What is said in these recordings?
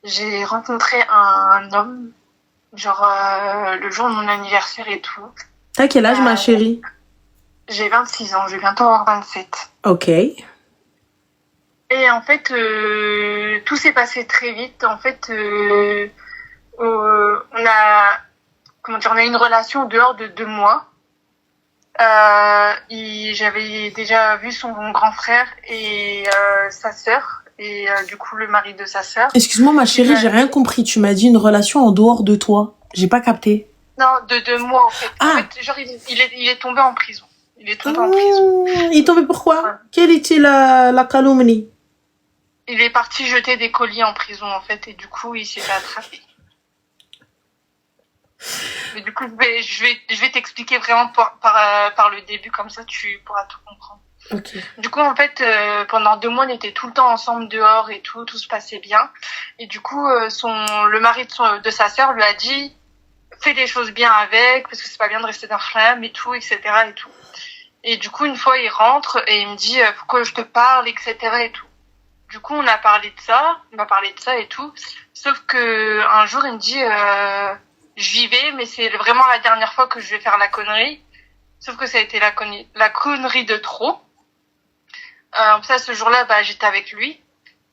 j'ai rencontré un homme, genre le jour de mon anniversaire et tout. T'as quel âge, ma chérie? J'ai 26 ans, je vais bientôt avoir 27. Ok. Et en fait, tout s'est passé très vite. En fait, on a eu une relation en dehors de 2 mois. J'avais déjà vu son grand frère et sa sœur. Et du coup, le mari de sa sœur. Excuse-moi, ma chérie, j'ai rien compris. Tu m'as dit une relation en dehors de toi. J'ai pas capté. Non, de 2 mois, en fait. Ah. En fait, genre, il est tombé en prison. Il est tombé en prison. Il est tombé pourquoi? Ouais. Quelle était la calomnie? Il est parti jeter des colis en prison, en fait, et du coup, il s'est fait attraper. Mais du coup, je vais t'expliquer vraiment par le début, comme ça, tu pourras tout comprendre. Ok. Du coup, en fait, pendant 2 mois, on était tout le temps ensemble dehors et tout se passait bien. Et du coup, le mari de sa sœur lui a dit, fais des choses bien avec, parce que c'est pas bien de rester dans flamme et tout, etc. et tout. Et du coup, une fois, il rentre et il me dit, faut que je te parle, etc. et tout. Du coup, on a parlé de ça, et tout. Sauf que un jour, il me dit, j'y vais, mais c'est vraiment la dernière fois que je vais faire la connerie. Sauf que ça a été la connerie de trop. Ça, ce jour-là, j'étais avec lui.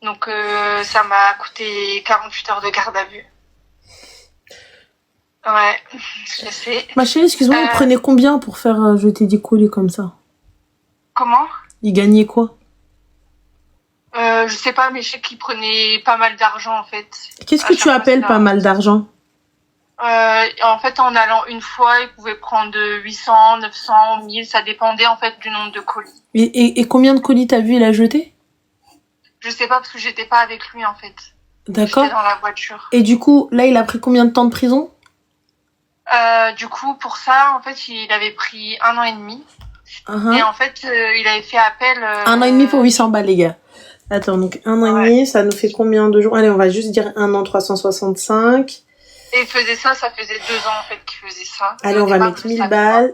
Donc, ça m'a coûté 48 heures de garde à vue. Ouais, je sais. Ma chérie, excuse-moi, il prenait combien pour faire jeter des colis comme ça? Comment? Il gagnait quoi? Je sais pas, mais je sais qu'il prenait pas mal d'argent, en fait. Qu'est-ce que tu appelles pas mal d'argent? En fait, en allant une fois, il pouvait prendre 800, 900, 1000, ça dépendait, en fait, du nombre de colis. Et combien de colis t'as vu il a jeté? Je sais pas, parce que j'étais pas avec lui, en fait. D'accord. J'étais dans la voiture. Et du coup, là, il a pris combien de temps de prison? Du coup, pour ça, en fait, il avait pris 1 an et demi. Et en fait, il avait fait appel... 1 an et demi pour 800 balles, les gars. Attends, donc 1 an et demi, ça nous fait combien de jours? Allez, on va juste dire 1 an 365. Et il faisait ça faisait 2 ans, en fait, qu'il faisait ça. Allez, on va mettre 1000 balles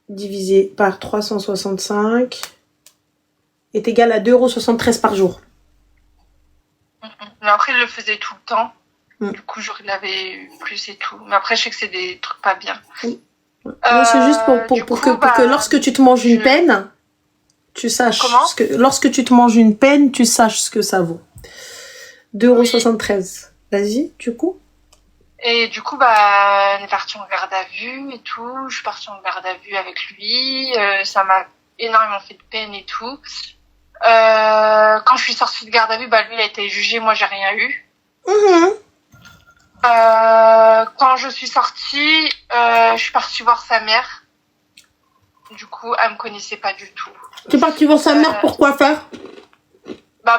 divisé par 365 est égal à 2,73 € par jour. Mais après, il le faisait tout le temps. Du coup, il avait eu plus et tout. Mais après, je sais que c'est des trucs pas bien. Oui. Non, c'est juste pour que lorsque tu te manges une peine, tu saches. Comment? Lorsque tu te manges une peine, tu saches ce que ça vaut. 2,73 €. Vas-y, du coup. Et du coup, on est parti en garde à vue et tout. Je suis partie en garde à vue avec lui. Ça m'a énormément fait de peine et tout. Quand je suis sortie de garde à vue, lui, il a été jugé. Moi, j'ai rien eu. Quand je suis sortie, je suis partie voir sa mère. Du coup, elle me connaissait pas du tout. T'es partie voir sa mère, pourquoi faire?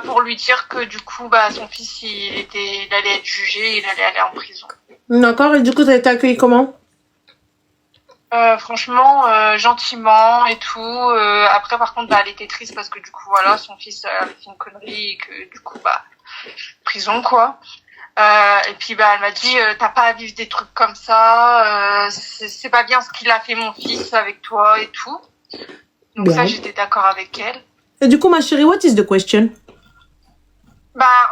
Pour lui dire que du coup, son fils, il allait être jugé, il allait aller en prison. D'accord, et du coup, t'as été accueillie comment? Franchement, gentiment et tout. Après, par contre, elle était triste parce que du coup, voilà, son fils avait fait une connerie et que du coup, prison, quoi. Et puis, elle m'a dit, t'as pas à vivre des trucs comme ça. C'est pas bien ce qu'il a fait mon fils avec toi et tout. Donc ça, j'étais d'accord avec elle. Et du coup, ma chérie, what is the question?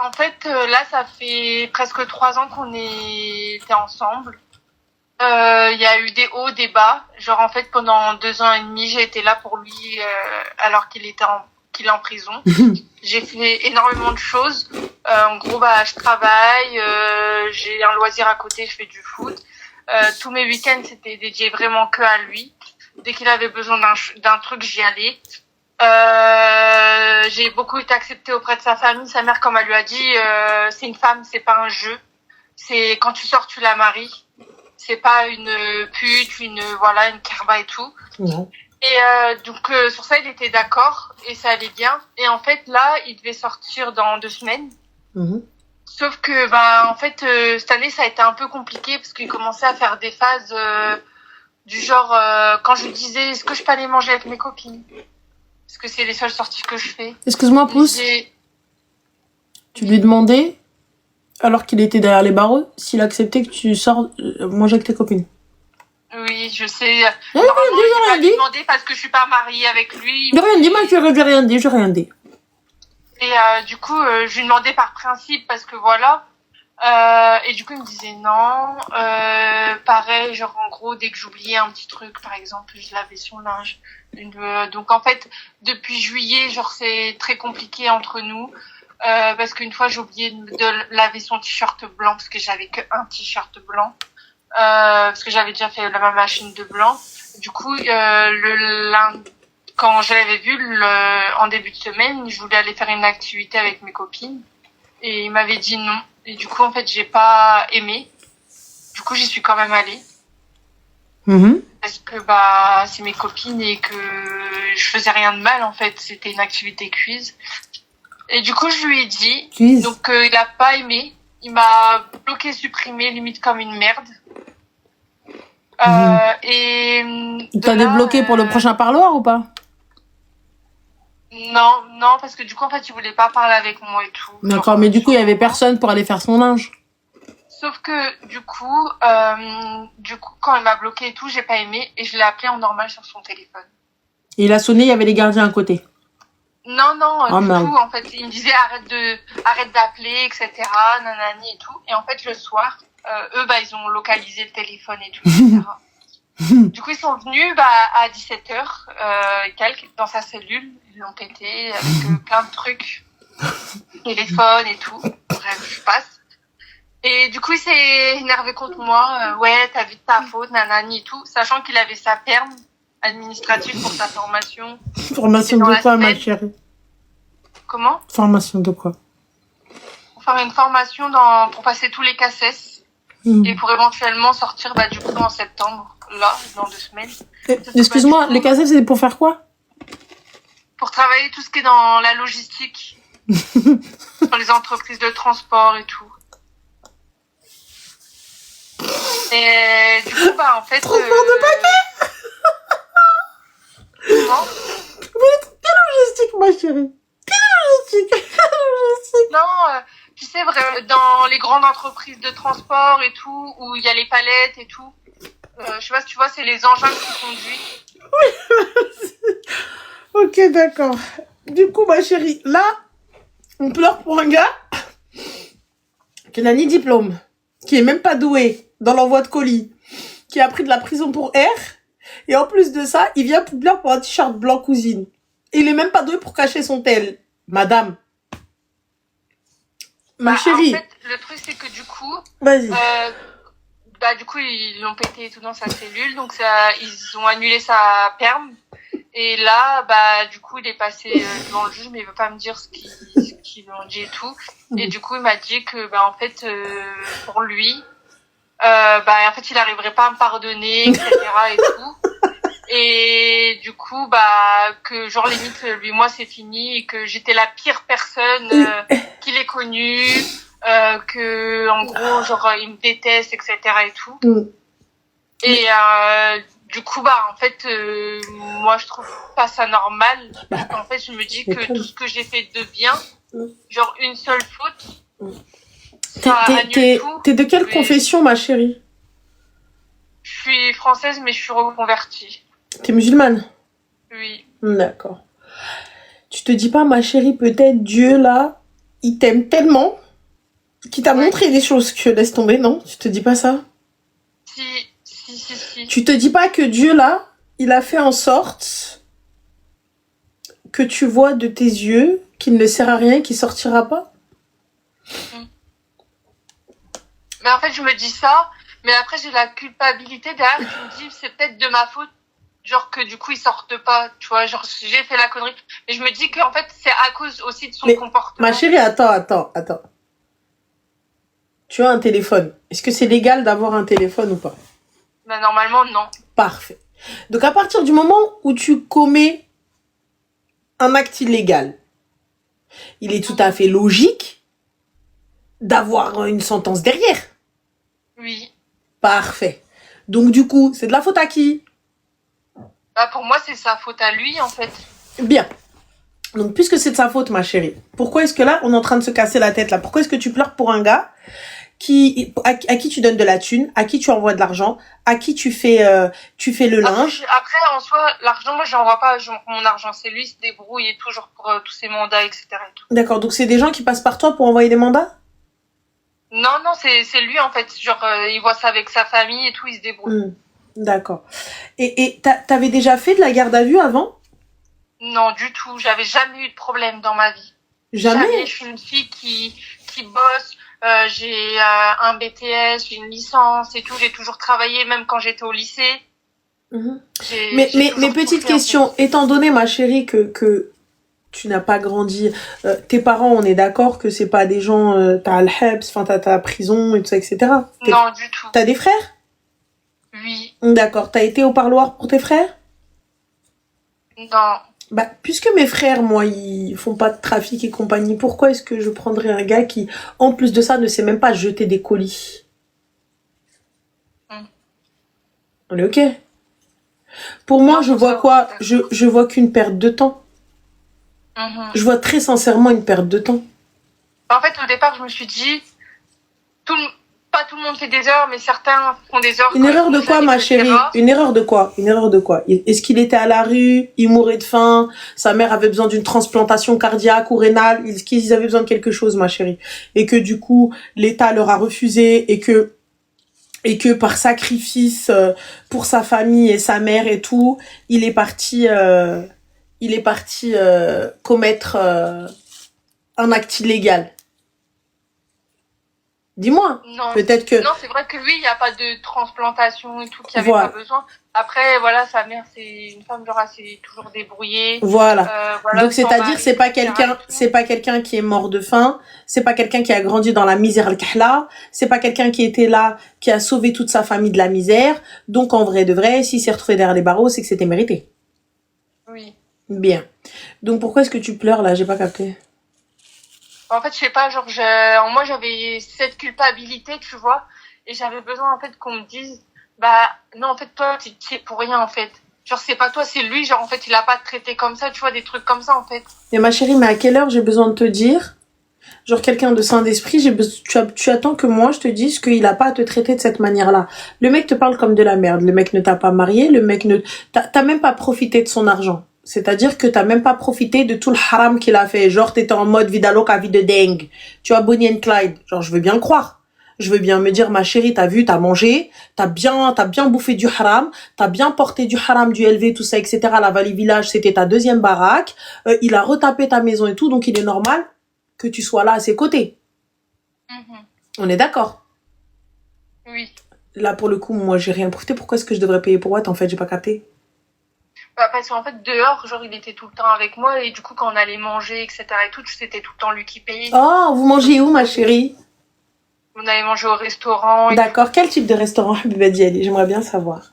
En fait, là, ça fait presque 3 ans qu'on était ensemble. Il y a eu des hauts, des bas. Genre, en fait, pendant 2 ans et demi, j'ai été là pour lui, alors qu'il est en prison. J'ai fait énormément de choses. En gros, je travaille, j'ai un loisir à côté, je fais du foot. Tous mes week-ends, c'était dédié vraiment que à lui. Dès qu'il avait besoin d'un truc, j'y allais. J'ai beaucoup été acceptée auprès de sa famille. Sa mère, comme elle lui a dit, c'est une femme, c'est pas un jeu. C'est quand tu sors, tu la maries. C'est pas une pute, une kerba et tout. Et donc sur ça, il était d'accord et ça allait bien. Et en fait, là, il devait sortir dans 2 semaines. Sauf que en fait, cette année, ça a été un peu compliqué parce qu'il commençait à faire des phases du genre quand je lui disais est-ce que je peux aller manger avec mes copines. Parce que c'est les seules sorties que je fais. Excuse-moi, Pouce. Tu lui demandais, alors qu'il était derrière les barreaux, s'il acceptait que tu sors manger avec tes copines. Oui, je sais. Normalement, je vais lui demander parce que je suis pas mariée avec lui. J'ai rien dit, moi, j'ai rien dit. Et du coup, je lui demandais par principe parce que voilà. Et du coup, il me disait non. Pareil, genre en gros, dès que j'oubliais un petit truc, par exemple, je lavais son linge. Donc en fait, depuis juillet, genre c'est très compliqué entre nous. Parce qu'une fois, j'ai oublié de laver son t-shirt blanc parce que j'avais que un t-shirt blanc. Parce que j'avais déjà fait ma machine de blanc. Du coup, quand je l'avais vu en début de semaine, je voulais aller faire une activité avec mes copines. Et il m'avait dit non. Et du coup, en fait, j'ai pas aimé. Du coup, j'y suis quand même allée. Parce que, c'est mes copines et que je faisais rien de mal, en fait. C'était une activité quiz. Et du coup, je lui ai dit. Quiz. Donc, il a pas aimé. Il m'a bloqué, supprimé, limite comme une merde. Et. T'as débloqué pour le prochain parloir ou pas? Non, parce que du coup, en fait, il voulait pas parler avec moi et tout. D'accord, mais du coup, il y avait personne pour aller faire son linge. Sauf que, du coup, quand il m'a bloqué et tout, j'ai pas aimé et je l'ai appelé en normal sur son téléphone. Et il a sonné, il y avait les gardiens à côté. Non, du coup, en fait, il me disait arrête d'appeler, etc., nanani et tout. Et en fait, le soir, eux, ils ont localisé le téléphone et tout, etc. Du coup, ils sont venus, à 17h, dans sa cellule. Ils l'ont pété avec plein de trucs. Téléphone et tout. Bref, je passe. Et du coup, il s'est énervé contre moi. Ouais, t'as vu de ta faute, nanani et tout. Sachant qu'il avait sa perme administrative pour sa formation. Formation de quoi, ma chérie? Comment? Formation de quoi? Pour faire une formation pour passer tous les CACES. Et pour éventuellement sortir, du coup, en septembre. Là, dans 2 semaines. Excuse-moi, les CACES, c'est pour faire quoi? Pour travailler tout ce qui est dans la logistique. Dans les entreprises de transport et tout. Et du coup, en fait... Transport de paquets. Comment? Quelle logistique, ma chérie? Quelle logistique? Non, tu sais, dans les grandes entreprises de transport et tout, où il y a les palettes et tout. Je sais pas si tu vois, c'est les engins qui conduisent. Oui, ok, d'accord. Du coup, ma chérie, là, on pleure pour un gars qui n'a ni diplôme, qui est même pas doué dans l'envoi de colis, qui a pris de la prison pour R, et en plus de ça, il vient pour pleurer pour un t-shirt blanc cousine. Et il est même pas doué pour cacher son tel. Madame. Ma chérie. En fait, le truc, c'est que du coup... Vas-y. Du coup, ils l'ont pété et tout dans sa cellule, donc ils ont annulé sa perme. Et là, du coup, il est passé devant le juge, mais il veut pas me dire ce qu'ils lui ont dit et tout. Et du coup, il m'a dit que, en fait, pour lui, en fait, il arriverait pas à me pardonner, etc. et tout. Et du coup, que genre limite, lui, moi, c'est fini, et que j'étais la pire personne qu'il ait connue. Que en gros genre il me déteste, etc. et tout. Et du coup en fait moi je trouve pas ça normal, parce qu'en fait je me dis que tout ce que j'ai fait de bien, genre une seule faute, ça annule tout. T'es de quelle confession, ma chérie? Je suis française, mais je suis reconvertie. T'es musulmane? Oui. D'accord. Tu te dis pas, ma chérie, peut-être Dieu là il t'aime tellement qui t'a montré des choses que laisse tomber, non? Tu te dis pas ça? Si. Tu te dis pas que Dieu, là, il a fait en sorte que tu vois de tes yeux qu'il ne sert à rien, qu'il sortira pas? Mais en fait, je me dis ça, mais après, j'ai la culpabilité derrière qui me dit, c'est peut-être de ma faute, genre que du coup, il sortent pas, tu vois, genre j'ai fait la connerie. Et je me dis qu'en fait, c'est à cause aussi de son comportement. Ma chérie, attends. Tu as un téléphone. Est-ce que c'est légal d'avoir un téléphone ou pas? Normalement, non. Parfait. Donc, à partir du moment où tu commets un acte illégal, il est tout à fait logique d'avoir une sentence derrière. Oui. Parfait. Donc, du coup, c'est de la faute à qui? Pour moi, c'est sa faute à lui, en fait. Bien. Donc, puisque c'est de sa faute, ma chérie, pourquoi est-ce que là, on est en train de se casser la tête là? Pourquoi est-ce que tu pleures pour un gars à qui tu donnes de la thune, à qui tu envoies de l'argent, à qui tu fais le linge? Après, en soi, l'argent, moi, j'envoie pas mon argent. C'est lui qui se débrouille et tout, genre pour tous ses mandats, etc. et tout. D'accord, donc c'est des gens qui passent par toi pour envoyer des mandats? Non, non, c'est lui, en fait. Genre, il voit ça avec sa famille et tout, il se débrouille. D'accord. Et t'avais déjà fait de la garde à vue avant? Non, du tout. J'avais jamais eu de problème dans ma vie. Jamais? Jamais. Je suis une fille qui bosse. J'ai un BTS, j'ai une licence et tout. J'ai toujours travaillé, même quand j'étais au lycée. Mais toujours petite tout fait, en question, étant donné, ma chérie, que tu n'as pas grandi, tes parents, on est d'accord que c'est pas des gens, t'as le HEPS, enfin t'as ta prison et tout ça, etc. Non, du tout. T'as des frères? Oui. D'accord. T'as été au parloir pour tes frères? Non. Bah, puisque mes frères, moi, ils font pas de trafic et compagnie, pourquoi est-ce que je prendrais un gars qui, en plus de ça, ne sait même pas jeter des colis? On est ok? Pour moi, Non, je pour vois ça, quoi? ouais. Je vois qu'une perte de temps. Je vois très sincèrement une perte de temps. En fait, au départ, je me suis dit, pas tout le monde fait des erreurs, mais certains font des erreurs. Une quand erreur ils de sont quoi, jeunes, ma etc. chérie? Une erreur de quoi? Une erreur de quoi? Est-ce qu'il était à la rue? Il mourait de faim? Sa mère avait besoin d'une transplantation cardiaque ou rénale? Est-ce qu'ils avaient besoin de quelque chose, ma chérie? Et que du coup, l'État leur a refusé et que par sacrifice pour sa famille et sa mère et tout, il est parti commettre un acte illégal. Dis-moi. Non, Peut-être que non, c'est vrai que lui, il n'y a pas de transplantation et tout, qu'il n'y avait voilà. pas besoin. Après, voilà, sa mère, c'est une femme, genre, elle s'est toujours débrouillée. Voilà. Voilà, Donc sans c'est-à-dire mari, c'est pas etc. quelqu'un, c'est pas quelqu'un qui est mort de faim, c'est pas quelqu'un qui a grandi dans la misère al-kahla, c'est pas quelqu'un qui était là, qui a sauvé toute sa famille de la misère. Donc en vrai de vrai, s'il s'est retrouvé derrière les barreaux, c'est que c'était mérité. Oui. Bien. Donc pourquoi est-ce que tu pleures là? J'ai pas capté. En fait, je sais pas, genre, moi, j'avais cette culpabilité, tu vois, et j'avais besoin, en fait, qu'on me dise, bah, non, en fait, toi, t'es pour rien, en fait. Genre, c'est pas toi, c'est lui, genre, en fait, il a pas traité comme ça, tu vois, des trucs comme ça, en fait. Mais ma chérie, mais à quelle heure j'ai besoin de te dire? Genre quelqu'un de sain d'esprit, tu attends que moi je te dise qu'il a pas à te traiter de cette manière-là. Le mec te parle comme de la merde. Le mec ne t'a pas marié. Le mec ne, t'as même pas profité de son argent. C'est-à-dire que t'as même pas profité de tout le haram qu'il a fait. Genre t'étais en mode vida loca, vie de dingue. Tu vois, Bonnie and Clyde. Genre je veux bien le croire. Je veux bien me dire, ma chérie, t'as vu, t'as mangé, t'as bien bouffé du haram, t'as bien porté du haram, du LV, tout ça, etc. La Valley Village, c'était ta deuxième baraque. Il a retapé ta maison et tout, donc il est normal que tu sois là à ses côtés. On est d'accord? Oui. Là, pour le coup, moi, j'ai rien profité. Pourquoi est-ce que je devrais payer pour what? En fait, j'ai pas capté. Bah, parce qu'en fait, dehors, genre, il était tout le temps avec moi, et du coup, quand on allait manger, etc. et tout, c'était tout le temps lui qui payait. Oh, vous mangez où, ma chérie? On allait manger au restaurant. D'accord. Quel type de restaurant, Habiba Diali? J'aimerais bien savoir.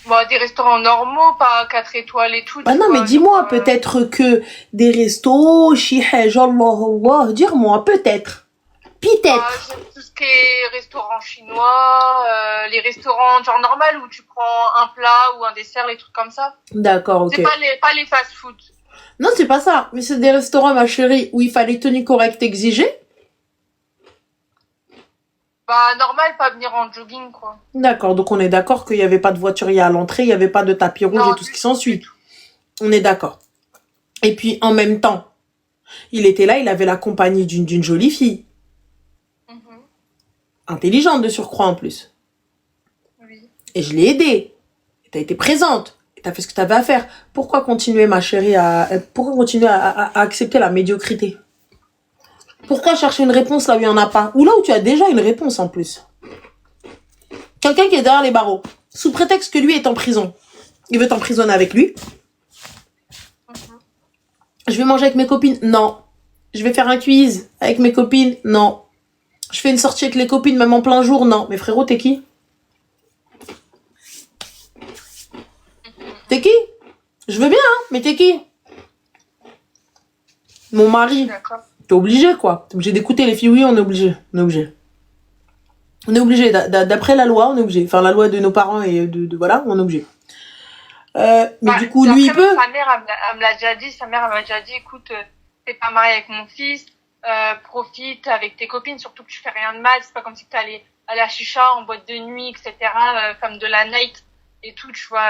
Bon, des restaurants normaux, pas 4 étoiles et tout. Bah non, vois, mais dis-moi, genre, peut-être que des restos, shihaj, Allah, Allah, dis-moi, peut-être. Peut-être. j'aime tout ce qui est restaurant chinois, les restaurants genre normal où tu prends un plat ou un dessert, les trucs comme ça. D'accord, ok. C'est pas les fast-food. Non, c'est pas ça. Mais c'est des restaurants, ma chérie, où il fallait tenue correcte exiger. Bah, normal, pas venir en jogging, quoi. D'accord, donc on est d'accord qu'il n'y avait pas de voiturier à l'entrée, il n'y avait pas de tapis rouge Non, et tout ce qui s'ensuit. On est d'accord. Et puis, en même temps, il était là, il avait la compagnie d'une jolie fille. Intelligente de surcroît en plus. Oui. Et je l'ai aidée. Tu as été présente. Tu as fait ce que tu avais à faire. Pourquoi continuer, ma chérie, pourquoi continuer à accepter la médiocrité? Pourquoi chercher une réponse là où il n'y en a pas? Ou là où tu as déjà une réponse en plus? Quelqu'un qui est derrière les barreaux, sous prétexte que lui est en prison. Il veut t'emprisonner avec lui. Je vais manger avec mes copines? Non. Je vais faire un quiz avec mes copines? Non. Je fais une sortie avec les copines même en plein jour? Non. Mais frérot, t'es qui? T'es qui? Je veux bien, hein, mais t'es qui? Mon mari. D'accord. T'es obligé, quoi. T'es obligé d'écouter les filles. Oui, on est obligé. On est obligé. On est obligé. D'après la loi, on est obligé. Enfin, la loi de nos parents et voilà, on est obligé. Mais Bah, du coup, lui, il peut. Sa mère, elle me l'a déjà dit. Sa mère, elle m'a déjà dit, écoute, t'es pas marié avec mon fils, profite avec tes copines, surtout que tu fais rien de mal. C'est pas comme si t'allais à la chicha, en boîte de nuit, etc., femme de la night et tout, tu vois.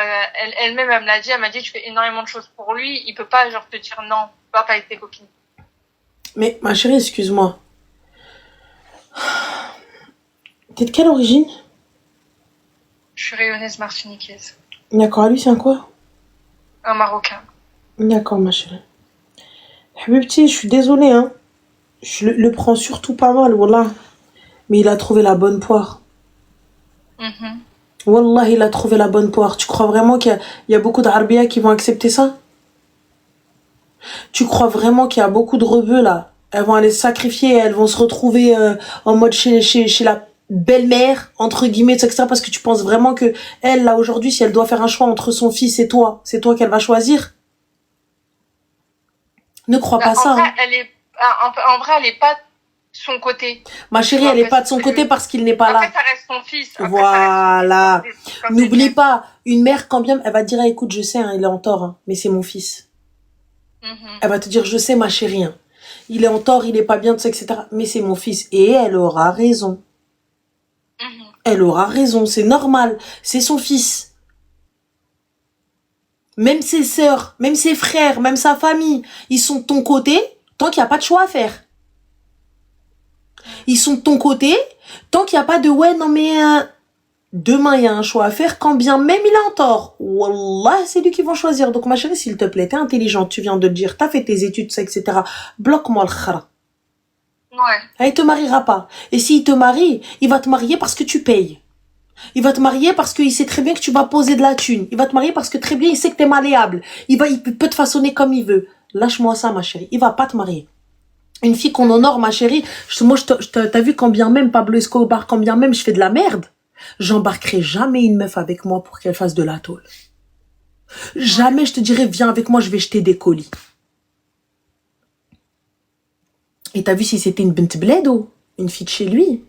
Elle-même, elle me l'a dit, elle m'a dit, tu fais énormément de choses pour lui. Il peut pas, genre, te dire non, va pas avec tes copines. Mais, ma chérie, excuse-moi. T'es de quelle origine? Je suis réunionnaise martiniquaise. D'accord, lui, c'est un quoi? Un Marocain. D'accord, ma chérie. Habibti, je suis désolée, hein. Je le prends surtout pas mal, wallah. Mais il a trouvé la bonne poire. Wallah, il a trouvé la bonne poire. Tu crois vraiment qu'il y a beaucoup d'Arabia qui vont accepter ça? Tu crois vraiment qu'il y a beaucoup de rebeux, là? Elles vont aller se sacrifier, elles vont se retrouver en mode chez la belle-mère, entre guillemets, etc. Parce que tu penses vraiment que elle, là, aujourd'hui, si elle doit faire un choix entre son fils et toi, c'est toi qu'elle va choisir? Ne crois pas ça. En vrai, elle est pas de son côté. Ma chérie, elle est pas de son côté parce qu'il n'est pas là. Après, ça reste son fils. Voilà. N'oublie pas, une mère, quand bien, elle va te dire, écoute, je sais, hein, il est en tort, hein, mais c'est mon fils. Elle va te dire, je sais, ma chérie, hein, il est en tort, il est pas bien, tout ça, etc. Mais c'est mon fils. Et elle aura raison. Elle aura raison, c'est normal. C'est son fils. Même ses sœurs, même ses frères, même sa famille, ils sont de ton côté tant qu'il n'y a pas de choix à faire. Ils sont de ton côté tant qu'il n'y a pas de ouais, non mais demain il y a un choix à faire, quand bien même il est en tort. Wallah, c'est lui qui va choisir. Donc ma chérie, s'il te plaît, t'es intelligente, tu viens de le dire, t'as fait tes études, ça, etc. Bloque-moi le khara. Ouais. Il te mariera pas. Et s'il te marie, il va te marier parce que tu payes. Il va te marier parce qu'il sait très bien que tu vas poser de la thune. Il va te marier parce que très bien il sait que t'es malléable. Il peut te façonner comme il veut. Lâche-moi ça, ma chérie. Il va pas te marier. Une fille qu'on honore, ma chérie. T'as vu combien même Pablo Escobar, combien même je fais de la merde. J'embarquerai jamais une meuf avec moi pour qu'elle fasse de la tôle. Jamais je te dirai viens avec moi, je vais jeter des colis. Et t'as vu si c'était une bint bledo, une fille de chez lui,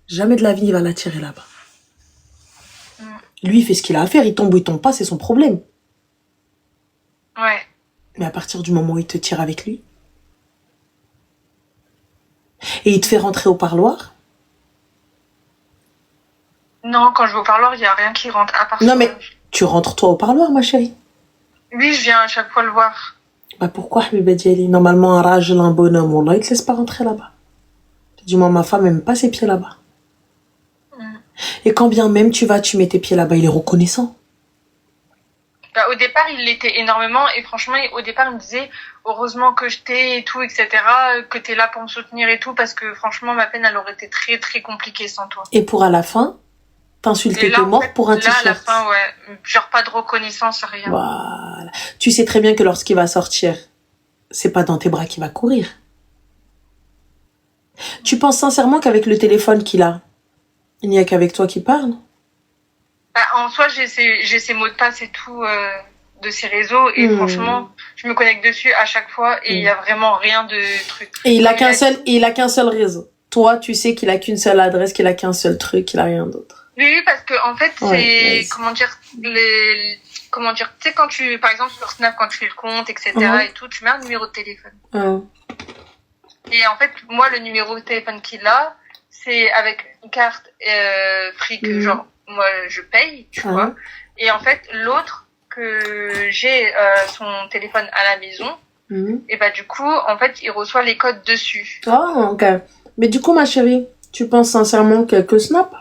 jamais de la vie il va l'attirer là-bas. Lui, il fait ce qu'il a à faire, il tombe ou il tombe pas, c'est son problème. Ouais. Mais à partir du moment où il te tire avec lui, et il te fait rentrer au parloir. Non, quand je vais au parloir, il n'y a rien qui rentre. À part non, mais tu rentres toi au parloir, ma chérie? Oui, je viens à chaque fois le voir. Bah pourquoi, Habiba Diali? Normalement, un rajel, un bonhomme, Wallah, il te laisse pas rentrer là-bas. Du moins, ma femme aime pas ses pieds là-bas. Et quand bien même tu vas, tu mets tes pieds là-bas, il est reconnaissant. Bah, au départ, il l'était énormément et franchement, au départ, il me disait heureusement que je t'ai et tout, etc., que t'es là pour me soutenir et tout, parce que franchement, ma peine, elle aurait été très, très compliquée sans toi. Et pour à la fin, t'insulter tes morts pour un t-shirt. Là, à la fin, ouais, genre pas de reconnaissance, rien. Voilà. Tu sais très bien que lorsqu'il va sortir, c'est pas dans tes bras qu'il va courir. Tu penses sincèrement qu'avec le téléphone qu'il a, il n'y a qu'avec toi qui parle? Bah, en soi, j'ai ses mots de passe et tout de ses réseaux et franchement, je me connecte dessus à chaque fois et il y a vraiment rien de truc. Et il a qu'un seul réseau. Toi, tu sais qu'il a qu'une seule adresse, qu'il a qu'un seul truc, qu'il a rien d'autre. Oui, parce que en fait, c'est comment dire, tu sais quand tu, par exemple sur Snap, quand tu fais le compte, etc. et tout, tu mets un numéro de téléphone. Et en fait, moi, le numéro de téléphone qu'il a, c'est avec une carte fric, genre moi je paye, tu vois. Et en fait, l'autre que j'ai son téléphone à la maison, et bah du coup, en fait, il reçoit les codes dessus. Ah, ok. Mais du coup, ma chérie, tu penses sincèrement qu'il y a que Snap?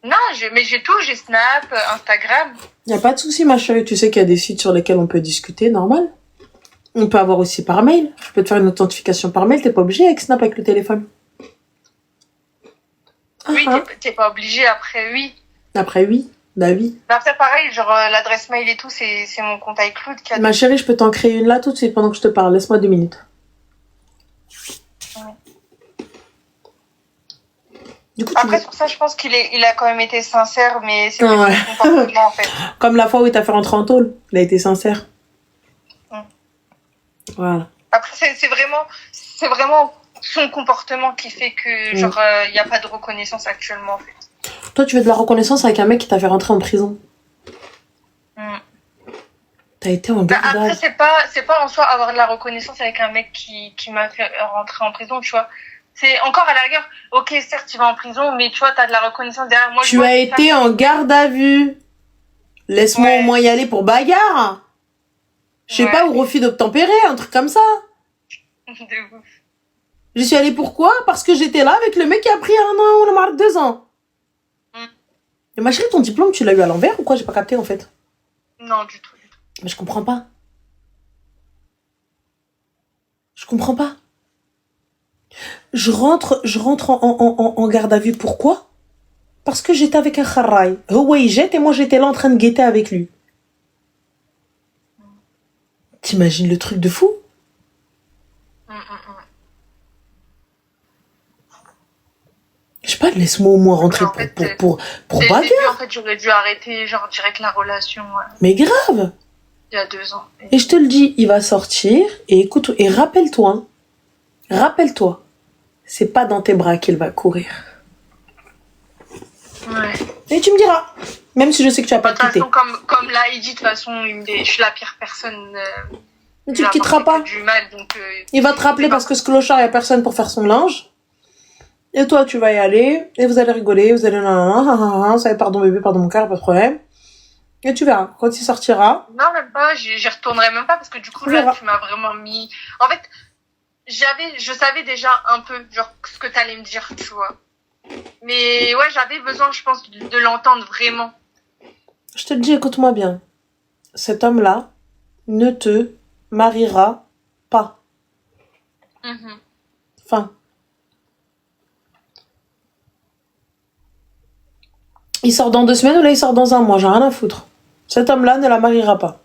Non, mais j'ai tout, j'ai Snap, Instagram. Il n'y a pas de souci, ma chérie. Tu sais qu'il y a des sites sur lesquels on peut discuter, normal. On peut avoir aussi par mail. Je peux te faire une authentification par mail. T'es pas obligé avec Snap avec le téléphone. Oui, t'es pas obligé après, oui. Après, oui. Bah oui. Bah après, pareil, genre l'adresse mail et tout, c'est mon compte iCloud qui a... Ma chérie, je peux t'en créer une là tout de suite pendant que je te parle. Laisse-moi 2 minutes. Du coup, après, sur ça, je pense qu'il a quand même été sincère, mais c'est son comportement, en fait. Comme la fois où il t'a fait rentrer en tôle. Il a été sincère. Voilà. Après, c'est vraiment son comportement qui fait que, genre, il n'y a pas de reconnaissance actuellement, en fait. Toi, tu veux de la reconnaissance avec un mec qui t'a fait rentrer en prison. T'as été en garde. Après, c'est pas en soi avoir de la reconnaissance avec un mec qui m'a fait rentrer en prison, tu vois. C'est encore à la rigueur, ok, certes, tu vas en prison, mais tu vois, t'as de la reconnaissance derrière moi. Tu as été en garde à vue. Laisse-moi au moins y aller pour bagarre. Je sais pas, ou refus d'obtempérer, un truc comme ça. De ouf. Je suis allée pourquoi? Parce que j'étais là avec le mec qui a pris 1 an, on a marre 2 ans. Et ma chérie, ton diplôme, tu l'as eu à l'envers ou quoi? J'ai pas capté en fait. Non, du tout. Mais je comprends pas. Je comprends pas. Je rentre en garde à vue. Pourquoi? Parce que j'étais avec un kharraï. Oui, et moi j'étais là en train de guetter avec lui. T'imagines le truc de fou? Je sais pas, laisse-moi au moins rentrer En fait, pour dès le bagarre. début, en fait, j'aurais dû arrêter, genre, direct la relation, Mais grave. il y a 2 ans. Et je te le dis, il va sortir et écoute, et rappelle-toi, hein, rappelle-toi, c'est pas dans tes bras qu'il va courir. Ouais. Et tu me diras, même si je sais que tu vas pas De toute quitter. façon, comme là, il dit, de toute façon, je suis la pire personne. Tu le quitteras pas. Du mal, donc, Il va te rappeler parce que ce clochard, il y a personne pour faire son linge. Et toi, tu vas y aller, et vous allez rigoler, vous allez ça va, pardon bébé, pardon mon cœur, pas de problème. Et tu verras, quand il sortira. Non, même pas, j'y retournerai même pas parce que du coup, là, tu m'as vraiment mis. En fait, je savais déjà un peu, genre, ce que t'allais me dire, tu vois. Mais ouais, j'avais besoin, je pense, de l'entendre vraiment. Je te le dis, écoute-moi bien. Cet homme-là ne te mariera pas. Enfin. Il sort dans 2 semaines ou là il sort dans 1 mois, j'ai rien à foutre. Cet homme-là ne la mariera pas.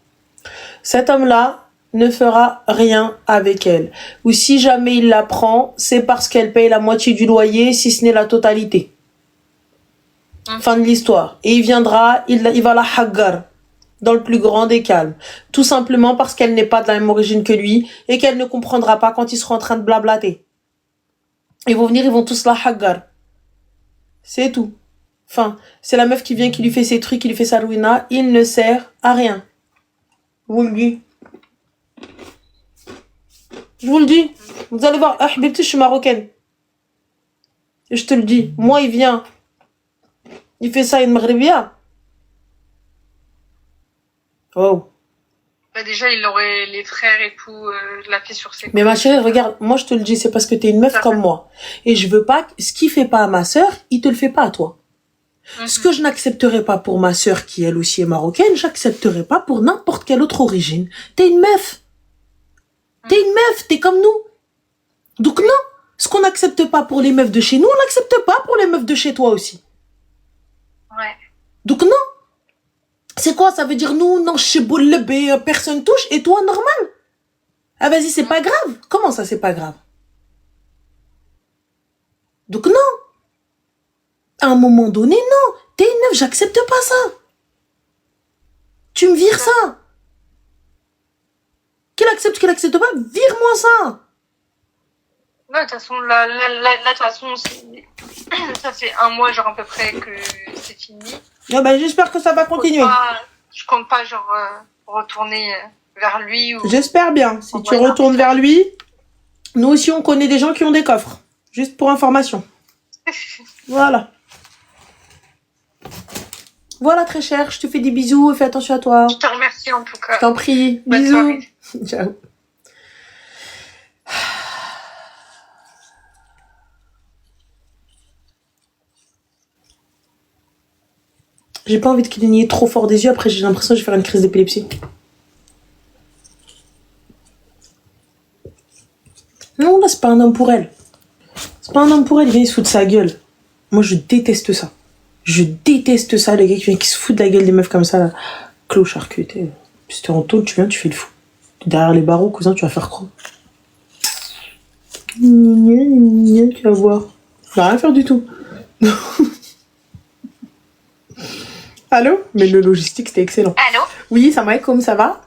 Cet homme-là ne fera rien avec elle. Ou si jamais il la prend, c'est parce qu'elle paye la moitié du loyer, si ce n'est la totalité. Fin de l'histoire. Et il viendra, il va la haggar, dans le plus grand des calmes. Tout simplement parce qu'elle n'est pas de la même origine que lui et qu'elle ne comprendra pas quand ils seront en train de blablater. Ils vont venir, ils vont tous la haggar. C'est tout. Enfin, c'est la meuf qui vient, qui lui fait ses trucs, qui lui fait sa ruina. Il ne sert à rien. Je vous le dis. Je vous le dis. Vous allez voir. Ah, Habibti, je suis marocaine. Et je te le dis. Moi, il vient. Il fait ça, une maghrébia. Oh. Bah déjà, il aurait les frères et tout, la pied sur ses. Mais ma chérie, regarde. Moi, je te le dis, c'est parce que t'es une meuf comme moi. Et je veux pas, ce qu'il fait pas à ma sœur, il te le fait pas à toi. Ce que je n'accepterai pas pour ma sœur, qui elle aussi est marocaine, j'accepterai pas pour n'importe quelle autre origine. T'es une meuf. T'es une meuf, t'es comme nous. Donc non, ce qu'on n'accepte pas pour les meufs de chez nous, on n'accepte pas pour les meufs de chez toi aussi. Ouais. Donc non. C'est quoi, ça veut dire nous, non, chez Boulebé, personne touche, et toi, normal. Ah vas-y, c'est pas grave. Comment ça, c'est pas grave? Donc non. À un moment donné, non. T'es une meuf, j'accepte pas ça. Tu me vires ça. Qu'il accepte pas, vire-moi ça. Ouais, de toute façon, là, de toute façon, ça fait 1 mois, genre, à peu près que c'est fini. Ah bah, j'espère que ça va continuer. Je compte pas, genre, retourner vers lui. Ou... J'espère bien. Si tu retournes vers lui, nous aussi, on connaît des gens qui ont des coffres. Juste pour information. Voilà. Voilà, très cher. Je te fais des bisous. Fais attention à toi. Je te remercie, en tout cas. Je t'en prie. Bonne Bisous. soirée. Ciao. J'ai pas envie de cligner trop fort des yeux. Après, j'ai l'impression que je vais faire une crise d'épilepsie. Non, là, c'est pas un homme pour elle. C'est pas un homme pour elle. Il vient, il se fout de sa gueule. Moi, je déteste ça. Je déteste ça, les gars qui se foutent de la gueule des meufs comme ça, là. Clochard que t'es. Si t'es en tôle, tu viens, tu fais le fou. Derrière les barreaux, cousin, tu vas faire quoi? Tu vas voir. Tu vas rien faire du tout. Allô? Mais le logistique, c'était excellent. Allô? Oui, salam alaikum, ça va?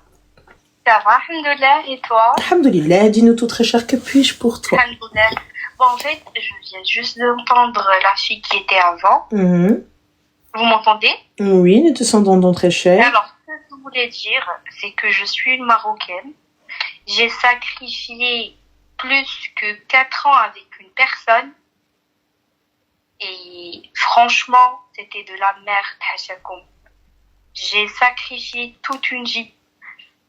Ça va, alhamdoulilah, et toi? Alhamdoulilah, dis-nous tout très cher, que puis-je pour toi? Alhamdoulilah. Bon, en fait, je viens juste d'entendre la fille qui était avant. Vous m'entendez? Oui, nous te sentons très cher. Alors, ce que je voulais dire, c'est que je suis une Marocaine. J'ai sacrifié plus que 4 ans avec une personne. Et franchement, c'était de la merde, Hachakoum. J'ai sacrifié toute une vie.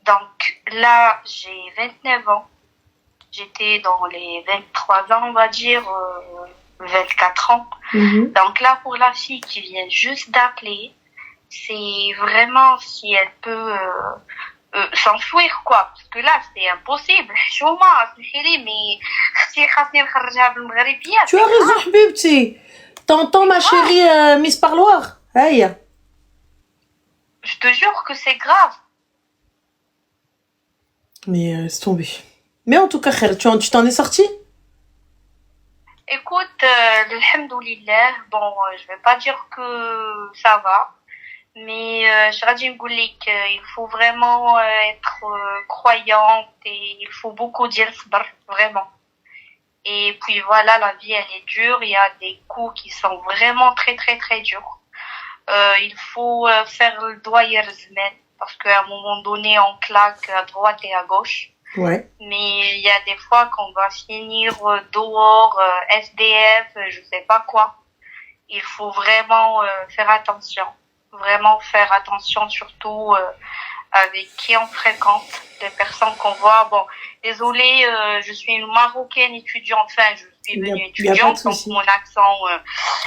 Donc là, j'ai 29 ans. j'étais dans les 23 ans, on va dire, 24 ans. Donc là, pour la fille qui vient juste d'appeler, c'est vraiment si elle peut s'enfuir, quoi. Parce que là, c'est impossible. Chouma, c'est mais tu as raison, Habibti. T'entends, ma chérie Miss Parloir? Hey. Je te jure que c'est grave. Mais c'est tombé. Mais en tout cas, tu t'en es sorti? Écoute, alhamdoulilah, bon, je vais pas dire que ça va, mais je vais dire il faut vraiment être croyante et il faut beaucoup dire sabr, vraiment. Et puis voilà, la vie elle est dure, il y a des coups qui sont vraiment très très très durs. Il faut faire le doigt yerzmen, parce qu'à un moment donné on claque à droite et à gauche. Ouais. Mais il y a des fois qu'on va finir dehors, SDF, je sais pas quoi. Il faut vraiment faire attention. Vraiment faire attention, surtout avec qui on fréquente, les personnes qu'on voit. Bon, désolée, je suis une Marocaine étudiante, enfin, je suis venue étudiante, donc mon accent,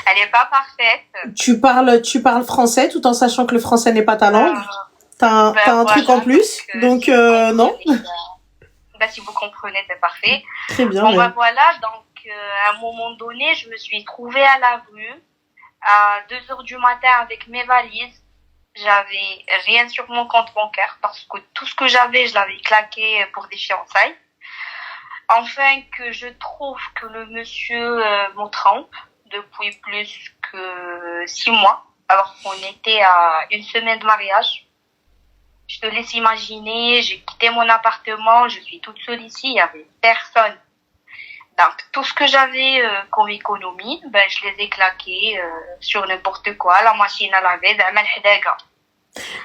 elle est pas parfaite. Tu parles français tout en sachant que le français n'est pas ta langue. T'as un truc en plus, donc non. Si vous comprenez, c'est parfait. Très bien. Bon, bah voilà, donc à un moment donné, je me suis trouvée à la rue à 2h du matin avec mes valises. J'avais rien sur mon compte bancaire parce que tout ce que j'avais, je l'avais claqué pour des fiançailles. Enfin que je trouve que le monsieur me trompe depuis plus que 6 mois, alors qu'on était à une semaine de mariage. Je te laisse imaginer, j'ai quitté mon appartement, je suis toute seule ici, il n'y avait personne. Donc, tout ce que j'avais comme économie, je les ai claqués sur n'importe quoi, la machine à laver,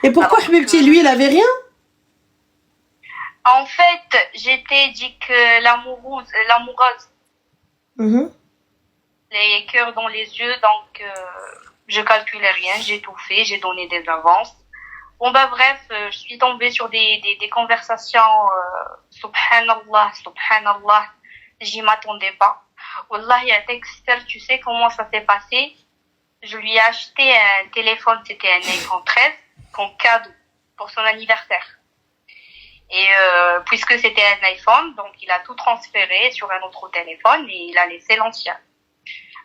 Et pourquoi Habibti, lui, il avait rien? En fait, j'étais dit que l'amoureuse, les cœurs dans les yeux, donc je calculais rien, j'ai tout fait, j'ai donné des avances. Bon bref, je suis tombée sur des conversations subhanallah, j'y m'attendais pas. Wallah, il y a Dexter, tu sais comment ça s'est passé? Je lui ai acheté un téléphone, c'était un iPhone 13, comme cadeau pour son anniversaire. Et puisque c'était un iPhone, donc il a tout transféré sur un autre téléphone et il a laissé l'ancien.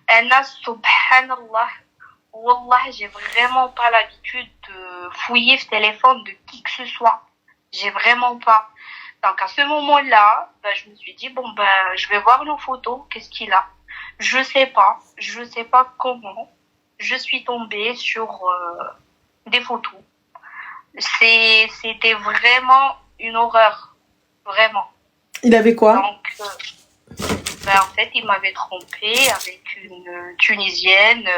Anna, subhanallah, wallah, j'ai vraiment pas l'habitude de fouiller le téléphone de qui que ce soit. J'ai vraiment pas. Donc à ce moment-là, je me suis dit je vais voir nos photos, qu'est-ce qu'il a. Je sais pas comment. Je suis tombée sur des photos. C'était vraiment une horreur, vraiment. Il avait quoi? Donc en fait, il m'avait trompée avec une Tunisienne.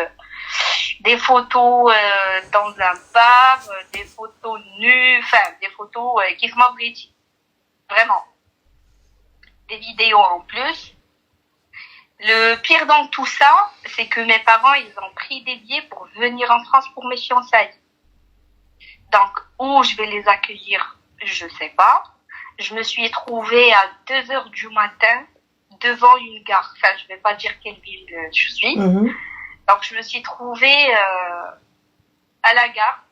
Des photos dans un bar, des photos nues, enfin des photos qui se m'abritent. Vraiment. Des vidéos en plus. Le pire dans tout ça, c'est que mes parents, ils ont pris des billets pour venir en France pour mes fiançailles. Donc, où je vais les accueillir, je sais pas. Je me suis trouvée à 2h du matin devant une gare. Enfin, je vais pas dire quelle ville je suis. Donc, je me suis trouvée à la gare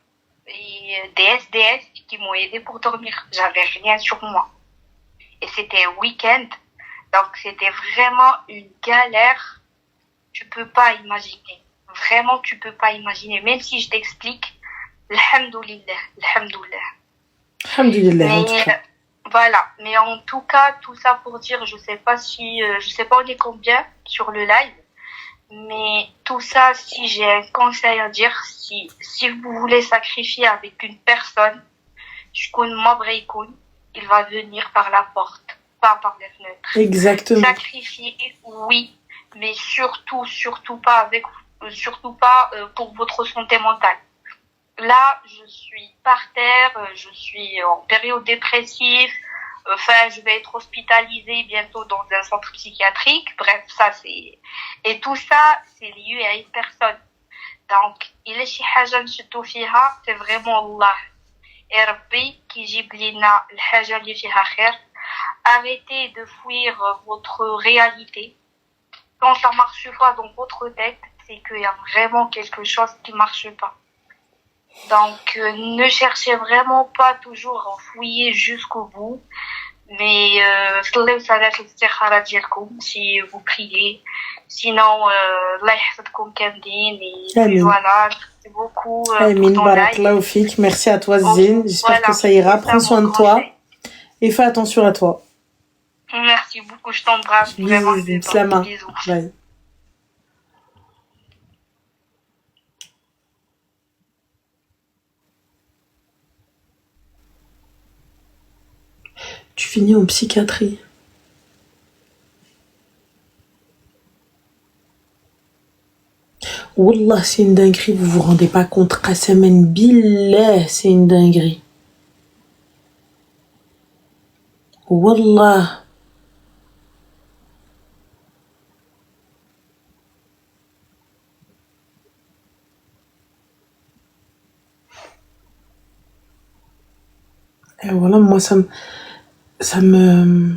et des SDS qui m'ont aidé pour dormir. J'avais rien sur moi. Et c'était un week-end. Donc, c'était vraiment une galère. Tu peux pas imaginer. Vraiment, tu peux pas imaginer. Même si je t'explique, alhamdoulilah. Alhamdoulilah. Voilà. Mais en tout cas, tout ça pour dire, je sais pas on est combien sur le live. Mais tout ça, si j'ai un conseil à dire, si vous voulez sacrifier avec une personne, il va venir par la porte, pas par les fenêtres. Exactement. Sacrifier, oui, mais surtout pas pour votre santé mentale. Là, je suis par terre, je suis en période dépressive. Enfin, je vais être hospitalisée bientôt dans un centre psychiatrique. Bref, et tout ça, c'est lié à une personne. Donc, il est شي حاجة نشدو فيها, c'est vraiment Allah. Et Rabbi qui جيب لنا الحاجة اللي فيها خير. arrêtez de fuir votre réalité. Quand ça marche pas dans votre tête, c'est qu'il y a vraiment quelque chose qui marche pas. Donc, ne cherchez vraiment pas toujours à fouiller jusqu'au bout. Mais si vous priez. Sinon, Allah يحفظكم كاملين. Et puis voilà, merci beaucoup Amin, pour ton barakallahu live. fik. Merci à toi, Zine. J'espère Voilà, que ça ira. c'est ça Prends soin mon de toi conseil. et fais attention à toi. Merci beaucoup, je t'embrasse vraiment. Bisous, Zine. Slama. Bisous. Bye. Tu finis en psychiatrie. Wallah, c'est une dinguerie, vous vous rendez pas compte. Qasaman billah, c'est une dinguerie. Wallah. Et voilà, moi, ça me...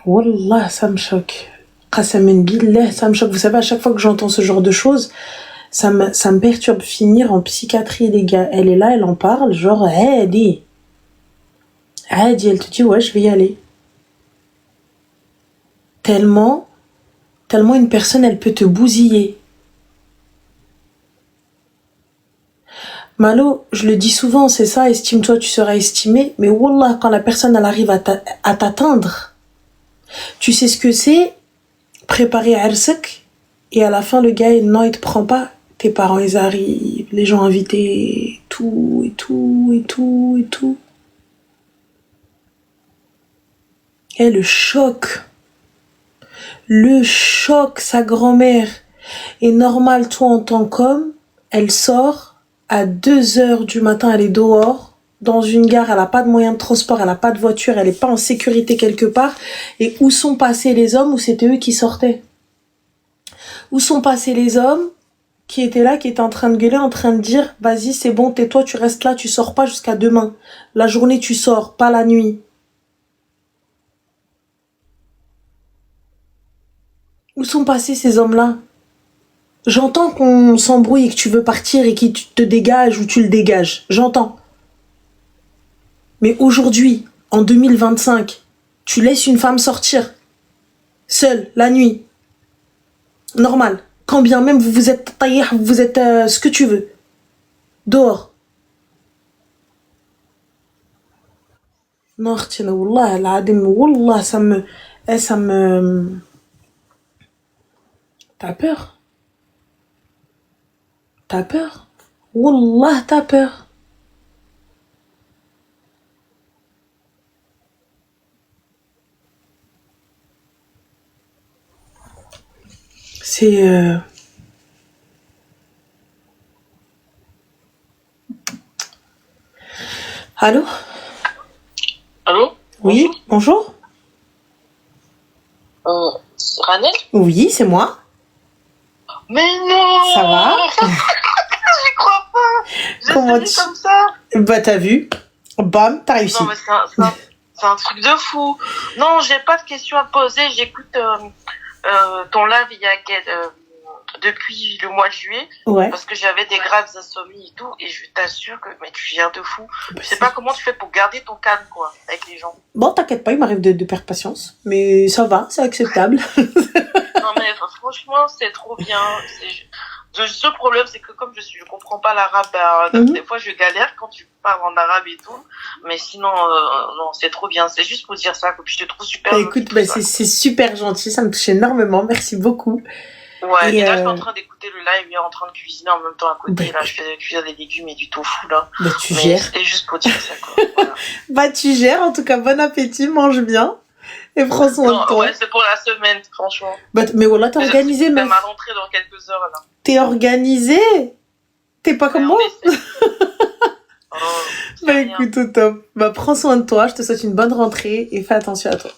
Wallah, ça me choque. Qasaman billah, ça me choque. Vous savez, à chaque fois que j'entends ce genre de choses, ça me perturbe. Finir en psychiatrie, les gars. Elle est là, elle en parle, genre, Hadi, elle te dit, ouais, je vais y aller. Tellement une personne, elle peut te bousiller. Malo, je le dis souvent, c'est ça, estime-toi, tu seras estimé. Mais wallah, quand la personne, elle arrive à t'atteindre, tu sais ce que c'est? Préparer Arsek, et à la fin, le gars, non, il te prend pas. Tes parents, ils arrivent, les gens invités, tout, et tout, et tout, et tout. Et le choc, sa grand-mère. Et normal, toi, en tant qu'homme, elle sort à 2h du matin, elle est dehors, dans une gare, elle n'a pas de moyen de transport, elle n'a pas de voiture, elle n'est pas en sécurité quelque part. Et où sont passés les hommes où c'était eux qui sortaient? Où sont passés les hommes qui étaient là, qui étaient en train de gueuler, en train de dire, vas-y, c'est bon, tais-toi, tu restes là, tu sors pas jusqu'à demain. La journée, tu sors, pas la nuit. Où sont passés ces hommes-là? J'entends qu'on s'embrouille et que tu veux partir et qu'il te dégage ou tu le dégages. J'entends. Mais aujourd'hui, en 2025, tu laisses une femme sortir, seule, la nuit. Normal. Quand bien même vous êtes taillé, vous êtes ce que tu veux. Dehors. Non, tiens, wallah, l'adem, wallah, ça me... T'as peur? T'as peur? Wallah, t'as peur. C'est... Allô? Allô? Oui, bonjour. Ranel? Oui, c'est moi. Mais non! Ça va? J'y crois pas! J'ai Comment fini comme ça! Bah, t'as vu? Bam, t'as réussi. Non, mais c'est un truc de fou! Non, j'ai pas de questions à te poser. J'écoute ton live depuis le mois de juillet. Ouais. Parce que j'avais des graves insomnies et tout. Et je t'assure que mais tu viens de fou. Bah, Je sais pas comment tu fais pour garder ton calme, quoi, avec les gens. Bon, t'inquiète pas, il m'arrive de perdre patience. Mais ça va, c'est acceptable. Non, mais franchement, c'est trop bien. Le seul problème, c'est que comme je comprends pas l'arabe, des fois je galère quand tu parles en arabe et tout. Mais sinon, non, c'est trop bien. C'est juste pour dire ça, que je te trouve super. Bah, écoute, c'est super gentil, ça me touche énormément. Merci beaucoup. Ouais, et là, je suis en train d'écouter le live et en train de cuisiner en même temps à côté. Bah, là, je fais cuire des légumes et du tofu, là. Bah, tu gères. C'était juste pour dire ça, quoi. Voilà. Bah, tu gères. En tout cas, bon appétit, mange bien. Et prends soin de toi. Ouais, c'est pour la semaine, franchement. Bah, mais voilà, t'es organisé, meuf. meuf. Ma rentrée dans quelques heures, là. T'es organisé? T'es pas comme moi? Bah, écoute, au top. Bah, prends soin de toi. Je te souhaite une bonne rentrée et fais attention à toi.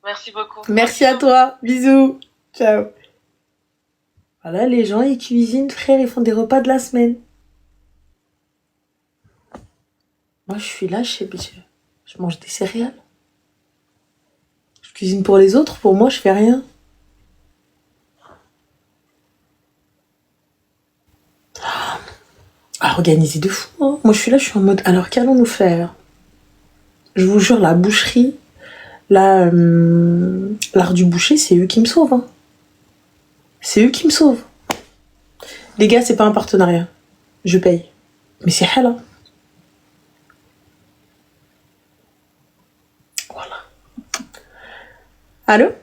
Merci beaucoup. Merci à toi. Bisous. Ciao. Voilà, les gens, ils cuisinent, frère, ils font des repas de la semaine. Moi, je suis là, je mange des céréales. Je cuisine pour les autres, pour moi, je fais rien. À organiser de fou, hein. Moi, je suis là, je suis en mode, alors qu'allons-nous faire? Je vous jure, la boucherie, l'art du boucher, c'est eux qui me sauvent, hein. C'est eux qui me sauvent. Les gars, c'est pas un partenariat. Je paye. Mais c'est halal. Voilà. Allô?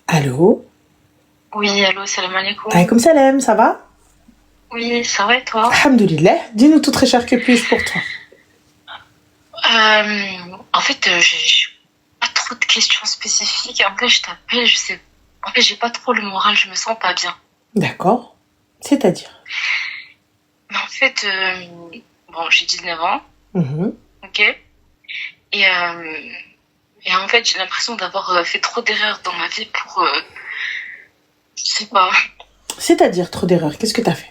Allô? Oui, allô, salam alaikum. Alaykoum salam, ça va? Oui, ça va et toi? Alhamdoulilah. Dis-nous tout très cher que puis-je pour toi? En fait, j'ai pas trop de questions spécifiques. En fait, je t'appelle, je sais. En fait, j'ai pas trop le moral, je me sens pas bien. D'accord. C'est-à-dire? Mais en fait, bon, j'ai 19 ans, ok? Et en fait, j'ai l'impression d'avoir fait trop d'erreurs dans ma vie pour. Je sais pas. C'est-à-dire trop d'erreurs. Qu'est-ce que t'as fait?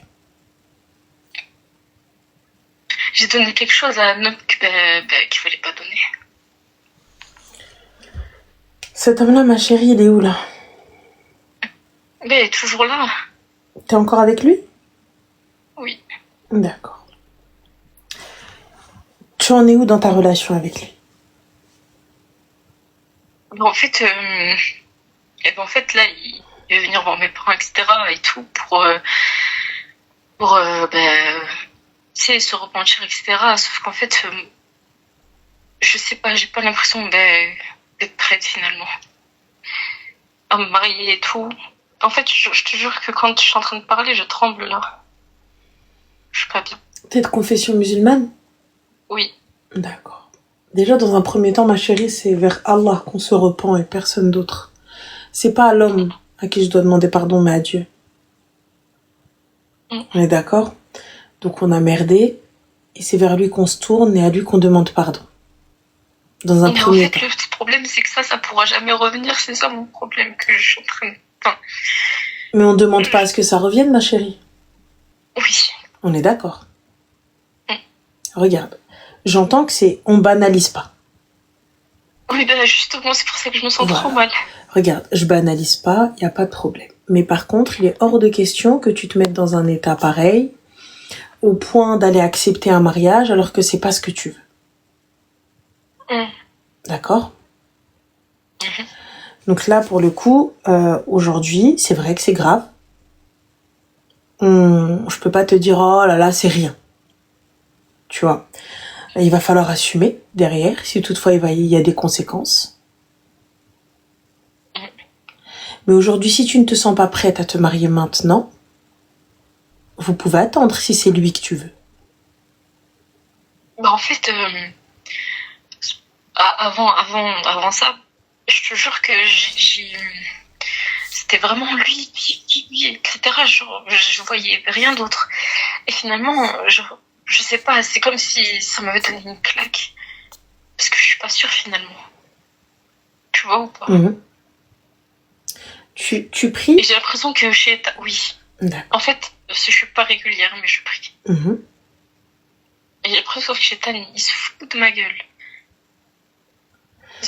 J'ai donné quelque chose à un homme qu'il fallait pas donner. Cet homme-là, ma chérie, il est où là? Mais il est toujours là. T'es encore avec lui? Oui. D'accord. Tu en es où dans ta relation avec lui? En fait, là, il va venir voir mes parents, etc. et tout pour tu sais, se repentir, etc. Sauf qu'en fait, je sais pas, j'ai pas l'impression d'être prête finalement à me marier et tout. En fait, je te jure que quand je suis en train de parler, je tremble là. Je suis pas bien. T'es de confession musulmane? Oui. D'accord. Déjà, dans un premier temps, ma chérie, c'est vers Allah qu'on se repent et personne d'autre. C'est pas à l'homme à qui je dois demander pardon, mais à Dieu. On est d'accord? Donc on a merdé, et c'est vers lui qu'on se tourne et à lui qu'on demande pardon. Dans un premier temps. Le petit problème, c'est que ça pourra jamais revenir. C'est ça mon problème que je suis en train de... Enfin... Mais on demande pas à ce que ça revienne, ma chérie. Oui. On est d'accord. Regarde, j'entends que c'est... On banalise pas. Oui, justement, c'est pour ça que je me sens trop mal. Regarde, je banalise pas, y a pas de problème. Mais par contre, il est hors de question que tu te mettes dans un état pareil, au point d'aller accepter un mariage alors que c'est pas ce que tu veux. D'accord? Donc là, pour le coup, aujourd'hui, c'est vrai que c'est grave. Je peux pas te dire, oh là là, c'est rien. Tu vois? Il va falloir assumer derrière, si toutefois il y a des conséquences. Mais aujourd'hui, si tu ne te sens pas prête à te marier maintenant, vous pouvez attendre si c'est lui que tu veux. En fait, avant ça, je te jure que c'était vraiment lui, etc. Je voyais rien d'autre. Et finalement, je sais pas, c'est comme si ça m'avait donné une claque. Parce que je suis pas sûre finalement. Tu vois ou pas? Tu pries? Et j'ai l'impression que oui. D'accord. En fait, je suis pas régulière, mais je prie. Et j'ai l'impression que Shaitan, il se fout de ma gueule.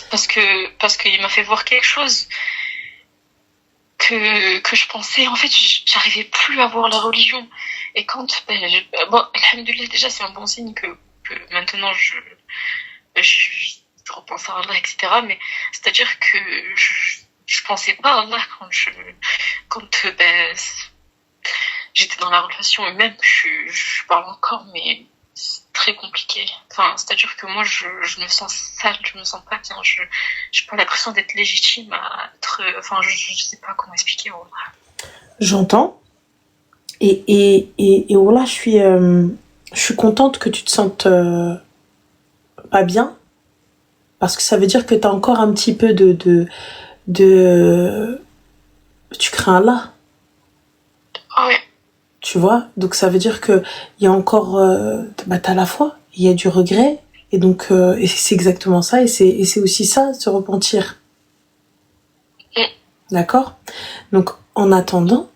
Parce qu'il m'a fait voir quelque chose que je pensais. En fait, j'arrivais plus à voir la religion. Et quand, alhamdoulilah, déjà, c'est un bon signe que maintenant je repense à Allah, etc. Mais c'est-à-dire que je pensais pas à Allah quand j'étais dans la relation. Et même, je parle encore, mais c'est très compliqué. Enfin, c'est-à-dire que moi, je me sens sale, je me sens pas bien. J'ai pas l'impression d'être légitime à être... Enfin, je sais pas comment expliquer. Voilà. J'entends. Et voilà, je suis contente que tu te sentes pas bien. Parce que ça veut dire que t'as encore un petit peu tu crains Allah. Ouais. Tu vois? Donc ça veut dire que il y a encore... t'as la foi, il y a du regret. Et donc, et c'est exactement ça. Et c'est aussi ça, se repentir. D'accord? Donc, en attendant...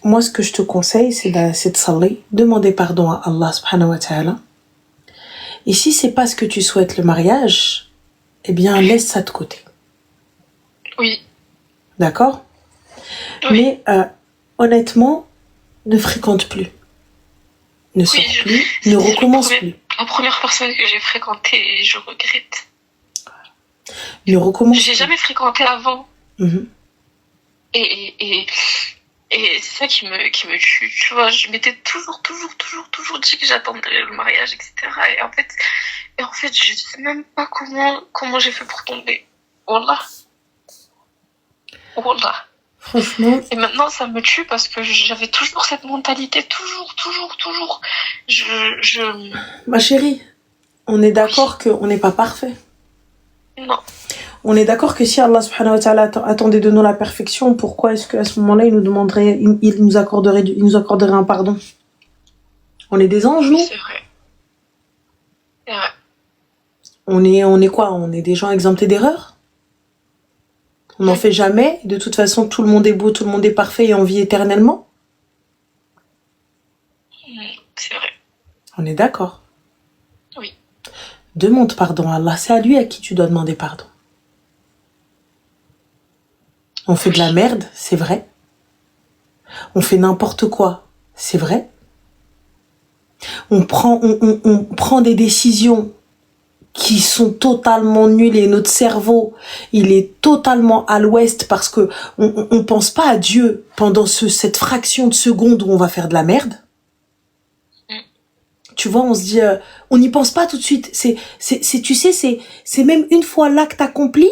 moi, ce que je te conseille, c'est de saler, demander pardon à Allah subhanahu wa ta'ala. Et si c'est pas ce que tu souhaites, le mariage, eh bien, laisse ça de côté. Oui. D'accord? Oui. Mais, honnêtement, ne fréquente plus. Ne sors plus, ne recommence plus. La première personne que j'ai fréquentée et je regrette. Ne recommence J'ai plus. jamais fréquenté avant. Mhm. Et c'est ça qui me tue, tu vois. Je m'étais toujours dit que j'attendrais le mariage, etc. Et en fait, je sais même pas comment j'ai fait pour tomber. Wallah. Franchement. Et maintenant, ça me tue parce que j'avais toujours cette mentalité, toujours. Ma chérie, on est d'accord qu'on n'est pas parfait. Non. On est d'accord que si Allah subhanahu wa ta'ala attendait de nous la perfection, pourquoi est-ce qu'à ce moment-là, il nous accorderait un pardon? On est des anges, nous? C'est vrai. On est quoi? On est des gens exemptés d'erreurs? On n'en fait jamais. De toute façon, tout le monde est beau, tout le monde est parfait et on vit éternellement. C'est vrai. On est d'accord. Oui. Demande pardon à Allah. C'est à lui à qui tu dois demander pardon. On fait de la merde, c'est vrai. On fait n'importe quoi, c'est vrai. On prend des décisions qui sont totalement nulles et notre cerveau, il est totalement à l'ouest parce que on pense pas à Dieu pendant cette fraction de seconde où on va faire de la merde. Tu vois, on se dit, on n'y pense pas tout de suite. Tu sais, c'est même une fois l'acte accompli,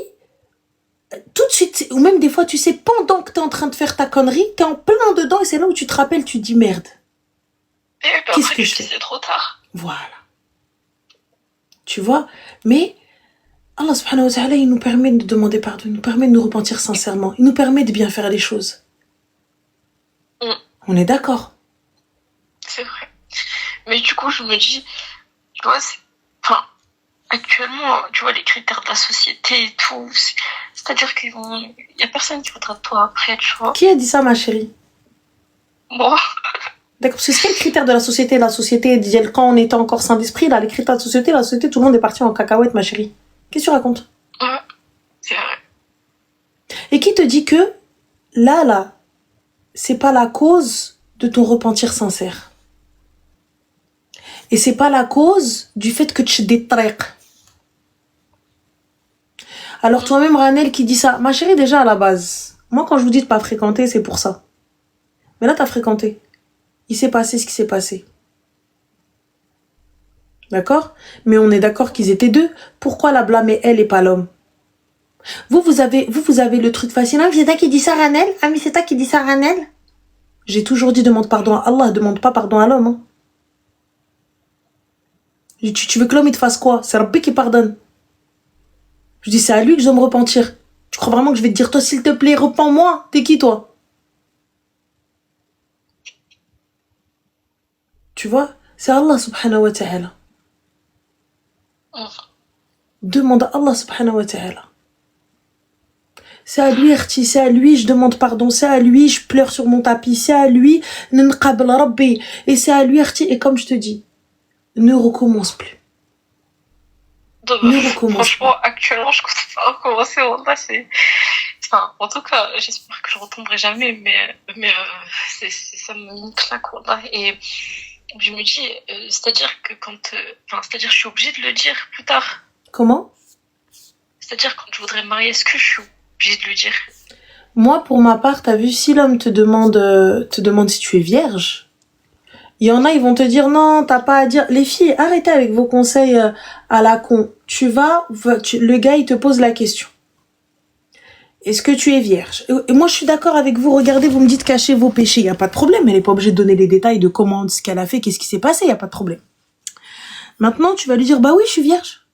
tout de suite, ou même des fois, tu sais, pendant que t'es en train de faire ta connerie, t'es en plein dedans et c'est là où tu te rappelles, tu te dis merde. Qu'est-ce que je fais? C'est trop tard. Voilà. Tu vois, mais Allah subhanahu wa ta'ala, il nous permet de demander pardon, il nous permet de nous repentir sincèrement, il nous permet de bien faire les choses. On est d'accord. C'est vrai. Mais du coup, je me dis, tu vois, actuellement, tu vois, les critères de la société et tout, c'est-à-dire qu'il y a personne qui voudra de toi après, tu vois. Qui a dit ça, ma chérie? Moi. D'accord, parce que c'est le critère de la société. La société, quand on était encore sain d'esprit, là, les critères de la société, tout le monde est parti en cacahuète, ma chérie. Qu'est-ce que tu racontes? Ouais, c'est vrai. Et qui te dit que, là, c'est pas la cause de ton repentir sincère. Et c'est pas la cause du fait que tu détraiques. Alors toi-même, Ranel, qui dit ça, ma chérie, déjà à la base, moi quand je vous dis de pas fréquenter, c'est pour ça. Mais là, t'as fréquenté. Il s'est passé ce qui s'est passé. D'accord? Mais on est d'accord qu'ils étaient deux. Pourquoi la blâmer elle et pas l'homme? Vous avez le truc fascinant. C'est toi qui dis ça, Ranel? Ah, mais c'est toi qui dis ça, Ranel? J'ai toujours dit demande pardon à Allah, demande pas pardon à l'homme. Hein. Tu veux que l'homme il te fasse quoi? C'est Rabbi qui pardonne. Je dis c'est à lui que je dois me repentir. Tu crois vraiment que je vais te dire toi s'il te plaît, repens-moi? T'es qui toi? Tu vois? C'est Allah subhanahu wa ta'ala. Demande à Allah subhanahu wa ta'ala. C'est à lui, Erti, c'est à lui, je demande pardon, c'est à lui, je pleure sur mon tapis, c'est à lui, n'nqabl Rabbi, et c'est à lui, Erti, et comme je te dis, ne recommence plus. Ne recommence Franchement, plus. actuellement, je compte pas recommencer, Wallah, Enfin, en tout cas, j'espère que je retomberai jamais, mais ça me met une claque, Wallah. Et je me dis, c'est-à-dire que c'est-à-dire que je suis obligée de le dire plus tard. Comment? C'est-à-dire quand je voudrais me marier, est-ce que je suis obligée de le dire? Moi, pour ma part, t'as vu, si l'homme te demande si tu es vierge, il y en a, ils vont te dire non, t'as pas à dire. Les filles, arrêtez avec vos conseils à la con. Le gars, il te pose la question. Est-ce que tu es vierge? Et moi, je suis d'accord avec vous. Regardez, vous me dites cacher vos péchés. Il n'y a pas de problème. Elle n'est pas obligée de donner les détails de comment, ce qu'elle a fait, qu'est-ce qui s'est passé. Il n'y a pas de problème. Maintenant, tu vas lui dire, bah oui, je suis vierge.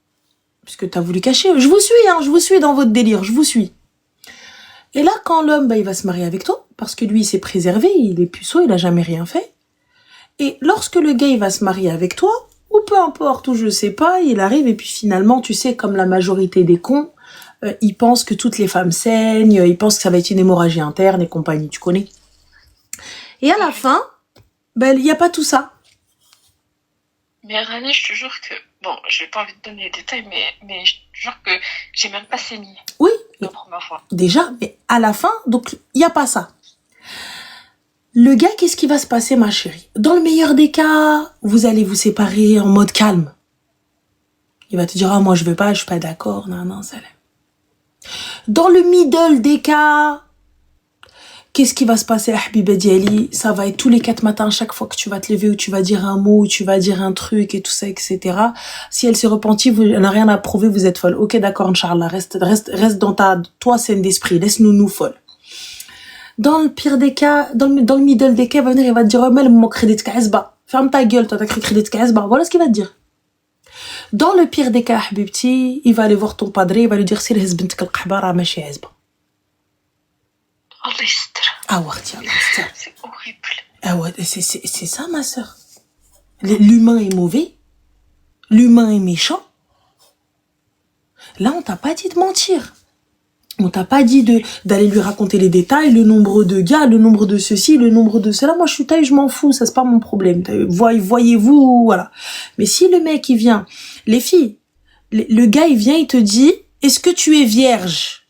Puisque tu as voulu cacher. Je vous suis dans votre délire. Je vous suis. Et là, quand l'homme, il va se marier avec toi, parce que lui, il s'est préservé, il est puceau, il a jamais rien fait. Et lorsque le gars, il va se marier avec toi, ou peu importe, ou je sais pas, il arrive, et puis finalement, tu sais, comme la majorité des cons, ils pensent que toutes les femmes saignent, ils pensent que ça va être une hémorragie interne et compagnie, tu connais. Et à la fin, ben, il n'y a pas tout ça. Mais Rani, je te jure que... Bon, j'ai pas envie de donner les détails, mais je te jure que j'ai même pas saigné Oui, la première fois. déjà, mais à la fin, donc, il n'y a pas ça. Le gars, qu'est-ce qui va se passer, ma chérie? Dans le meilleur des cas, vous allez vous séparer en mode calme. Il va te dire, ah, moi, je veux pas, je suis pas d'accord, non, ça l'est. Dans le middle des cas, qu'est-ce qui va se passer, Habiba Diali? Ça va être tous les 4 matins, chaque fois que tu vas te lever, où tu vas dire un mot, où tu vas dire un truc et tout ça, etc. Si elle s'est repentie, elle n'a rien à prouver, vous êtes folle. Ok, d'accord, Inch'Allah, reste dans toi, scène d'esprit, laisse-nous folle. Dans le pire des cas, dans le middle des cas, il va venir, il va te dire, oh, mais mon crédit de Kaesba. Ferme ta gueule, toi, t'as créé crédit de Kaesba. Voilà ce qu'il va te dire. Dans le pire des cas, Habibti, il va aller voir ton padre, il va lui dire, c'est le hezbentek al-qahbara, machi hezba. Allah yastir. Ah, warti, Allah yastir. C'est horrible. Ah ouais, c'est ça, ma sœur. L'humain est mauvais. L'humain est méchant. Là, on t'a pas dit de mentir. On t'a pas dit d'aller lui raconter les détails, le nombre de gars, le nombre de ceci, le nombre de cela. Moi, je suis taille, je m'en fous, ça c'est pas mon problème. Voyez-vous, voilà. Mais si le mec, il vient, les filles, le gars, il vient, il te dit, est-ce que tu es vierge?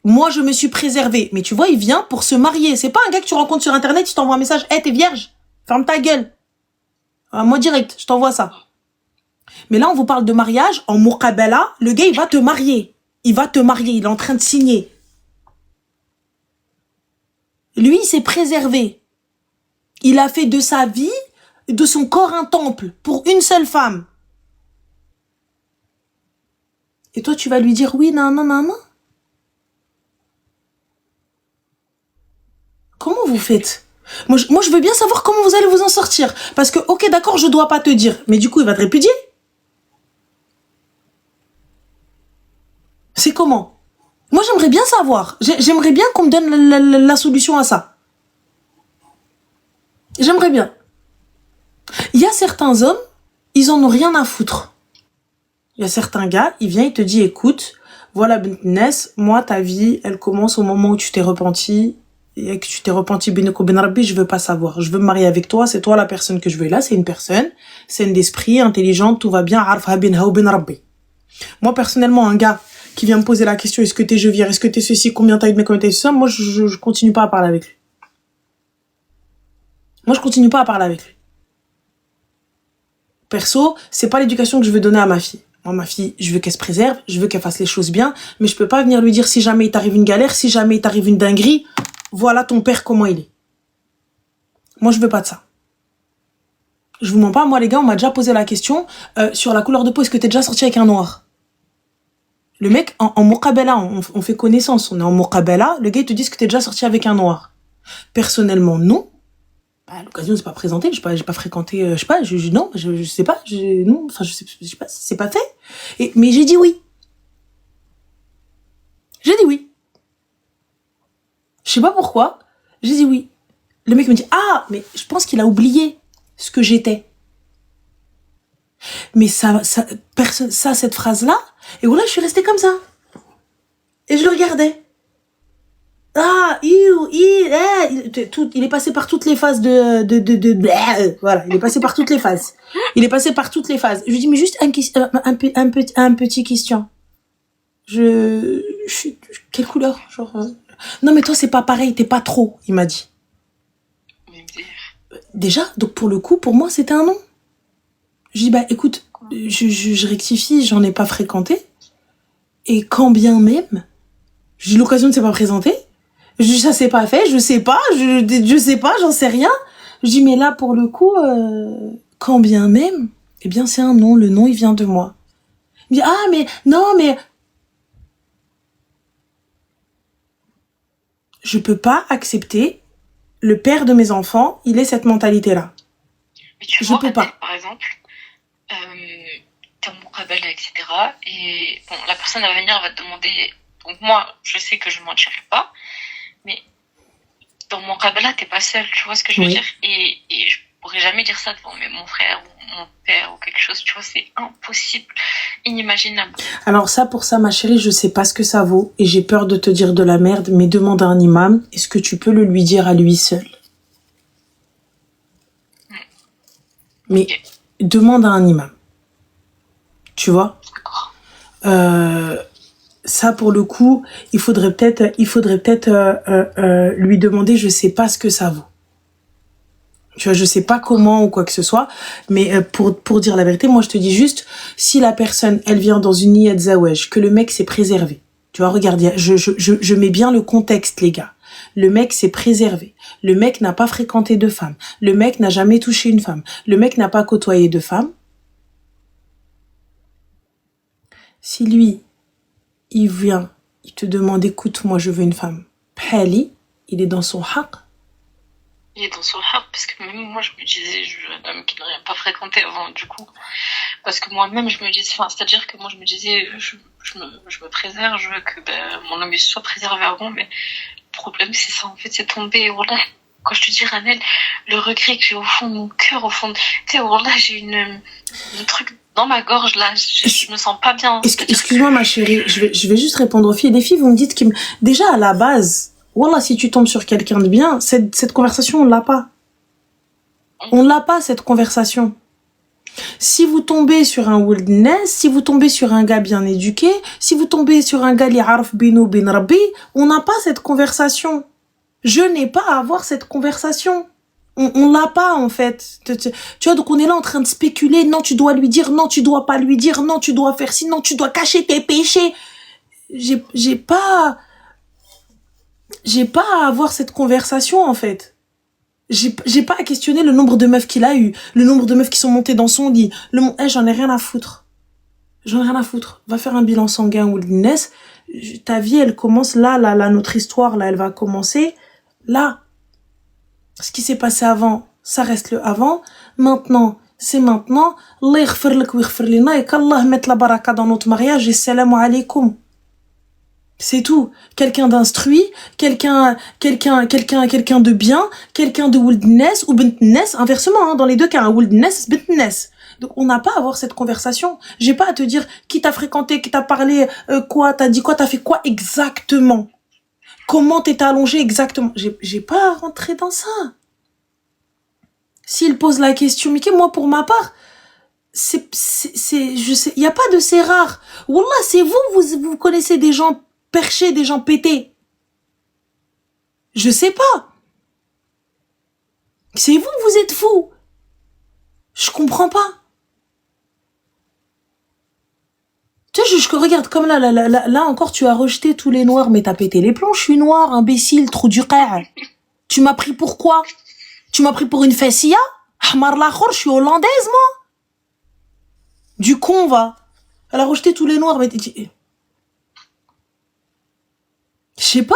Moi, je me suis préservée. Mais tu vois, il vient pour se marier. C'est pas un gars que tu rencontres sur Internet, il t'envoie un message, hey, t'es vierge? Ferme ta gueule. Moi, direct, je t'envoie ça. Mais là, on vous parle de mariage, en muqabala, le gars, il va te marier. Il va te marier, il est en train de signer. Lui, il s'est préservé. Il a fait de sa vie, de son corps un temple, pour une seule femme. Et toi, tu vas lui dire oui, non. Comment vous faites? Moi, je veux bien savoir comment vous allez vous en sortir. Parce que, ok, d'accord, je dois pas te dire. Mais du coup, il va te répudier. C'est comment? Moi, j'aimerais bien savoir. J'aimerais bien qu'on me donne la solution à ça. J'aimerais bien. Il y a certains hommes, ils en ont rien à foutre. Il y a certains gars, il vient, il te dit, écoute, voilà, Bentness, moi, ta vie, elle commence au moment où tu t'es repenti. Et que tu t'es repenti, Ben Rabbi, je veux pas savoir. Je veux me marier avec toi, c'est toi la personne que je veux. Et là, c'est une personne, saine d'esprit, intelligente, tout va bien. Arfa Ben Rabbi. Moi, personnellement, un gars qui vient me poser la question, est-ce que t'es je vire, est-ce que t'es ceci, combien t'as eu de mecs, combien t'as eu ça, moi, je continue pas à parler avec lui. Moi, je continue pas à parler avec lui. Perso, c'est pas l'éducation que je veux donner à ma fille. Moi, ma fille, je veux qu'elle se préserve, je veux qu'elle fasse les choses bien, mais je peux pas venir lui dire si jamais il t'arrive une galère, si jamais il t'arrive une dinguerie, voilà ton père comment il est. Moi, je veux pas de ça. Je vous mens pas, moi, les gars, on m'a déjà posé la question sur la couleur de peau, est-ce que t'es déjà sorti avec un noir? Le mec, en muqabala, on fait connaissance, on est en muqabala, le gars, il te dit que t'es déjà sorti avec un noir. Personnellement, non. Bah, l'occasion ne s'est pas présentée, j'ai pas fréquenté, je sais pas, non, je sais pas, non, enfin, je sais pas, c'est pas fait. Mais j'ai dit oui. J'ai dit oui. Je sais pas pourquoi, j'ai dit oui. Le mec me dit, ah, mais je pense qu'il a oublié ce que j'étais. Mais cette phrase-là, et voilà, je suis restée comme ça. Et je le regardais. Ah, il est passé par toutes les phases voilà, il est passé par toutes les phases. Il est passé par toutes les phases. Je lui dis, mais juste un petit question. Je suis, quelle couleur? Genre, non, mais toi, c'est pas pareil, t'es pas trop, il m'a dit. Déjà, donc pour le coup, pour moi, c'était un non. Je dis, bah, écoute, je rectifie, j'en ai pas fréquenté. Et quand bien même, j'ai l'occasion ne s'est pas présentée. Ça s'est pas fait, je sais pas, j'en sais rien. Je dis, mais là, pour le coup, quand bien même, eh bien, c'est un non, le non, il vient de moi. Il me dit, ah, mais, non, mais, je peux pas accepter, le père de mes enfants, il ait cette mentalité-là. Mais tu vois, peux pas. Par exemple, t'es en muqabala, etc. Et bon, la personne à venir va te demander, donc moi, je sais que je mentirai pas, mais dans mon muqabala, t'es pas seule, tu vois ce que je veux dire? Et je pourrais jamais dire ça devant mon frère ou mon père ou quelque chose, tu vois, c'est impossible. inimaginable. Alors ça, pour ça, ma chérie, je sais pas ce que ça vaut et j'ai peur de te dire de la merde, mais demande à un imam, est-ce que tu peux le lui dire à lui seul? Mais demande à un imam. Tu vois? Ça, pour le coup, il faudrait peut-être lui demander, je sais pas ce que ça vaut. Tu vois, je sais pas comment ou quoi que ce soit, mais pour dire la vérité, moi je te dis juste, si la personne, elle vient dans une niyat zawej, que le mec s'est préservé. Tu vois, regarde, je mets bien le contexte, les gars. Le mec s'est préservé. Le mec n'a pas fréquenté de femme. Le mec n'a jamais touché une femme. Le mec n'a pas côtoyé de femme. Si lui, il vient, il te demande, écoute, moi je veux une femme. Pali, il est dans son haq. Il est dans son haq, parce que même moi je me disais, je veux un homme qui n'aurait pas fréquenté avant, du coup. Parce que moi-même je me disais, enfin, c'est-à-dire que moi je me disais, je me préserve, je veux que mon homme soit préservé avant, mais le problème c'est ça, en fait, c'est tomber, voilà. Quand je te dis, Ranel, le regret que j'ai au fond de mon cœur, au fond de... Tu sais, voilà, j'ai un truc dans ma gorge, là, je me sens pas bien. Excuse-moi, ma chérie, je vais juste répondre aux filles. Les filles, vous me dites déjà, à la base, voilà, si tu tombes sur quelqu'un de bien, cette conversation, on l'a pas. On l'a pas, cette conversation. Si vous tombez sur un wildness, si vous tombez sur un gars bien éduqué, si vous tombez sur un gars li arf bino bin rabbi, on n'a pas cette conversation. Je n'ai pas à avoir cette conversation. On l'a pas, en fait. Tu vois, donc on est là en train de spéculer. Non, tu dois lui dire. Non, tu dois pas lui dire. Non, tu dois faire ci. Non, tu dois cacher tes péchés. J'ai pas à avoir cette conversation, en fait. J'ai pas à questionner le nombre de meufs qu'il a eu, le nombre de meufs qui sont montées dans son lit. J'en ai rien à foutre. J'en ai rien à foutre. Va faire un bilan sanguin ou wildness. Ta vie, elle commence là, notre histoire, là, elle va commencer là. Ce qui s'est passé avant, ça reste le avant. Maintenant, c'est maintenant. Allah yaghfir lak wa yaghfir lina et qu'Allah mette la baraka dans notre mariage et salam alaykoum. C'est tout. Quelqu'un d'instruit, quelqu'un de bien, quelqu'un de wildness ou bentness, inversement, hein, dans les deux cas, un wildness, bentness. Donc on n'a pas à avoir cette conversation. J'ai pas à te dire qui t'a fréquenté, qui t'a parlé, quoi, t'as dit quoi, t'as fait quoi exactement. Comment t'es allongé exactement. J'ai pas à rentrer dans ça. S'il pose la question, Mickey, moi pour ma part, je sais, y a pas de c'est rare. Wallah, c'est vous connaissez des gens perchés, des gens pétés. Je sais pas. C'est vous êtes fous. Je comprends pas. Tu sais, je regarde comme là encore, tu as rejeté tous les noirs, mais t'as pété les plombs. Je suis noire, imbécile, trou du qar. Tu m'as pris pour quoi? Tu m'as pris pour une fessia? Ahmar l'akhor, je suis hollandaise, moi. Du con, va. Elle a rejeté tous les noirs, mais je sais pas.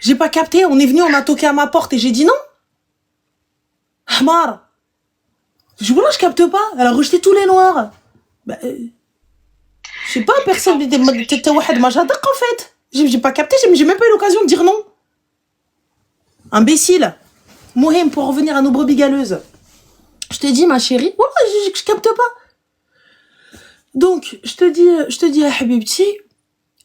J'ai pas capté. On est venu, on a toqué à ma porte et j'ai dit non. Ahmar. Je capte pas. Elle a rejeté tous les noirs. Je sais pas, personne. En fait. J'ai pas capté, j'ai même pas eu l'occasion de dire non. Imbécile. Mohim, pour revenir à nos brebis galeuses. Je te dis, ma chérie, voilà, je capte pas. Donc, je te dis, Habibti,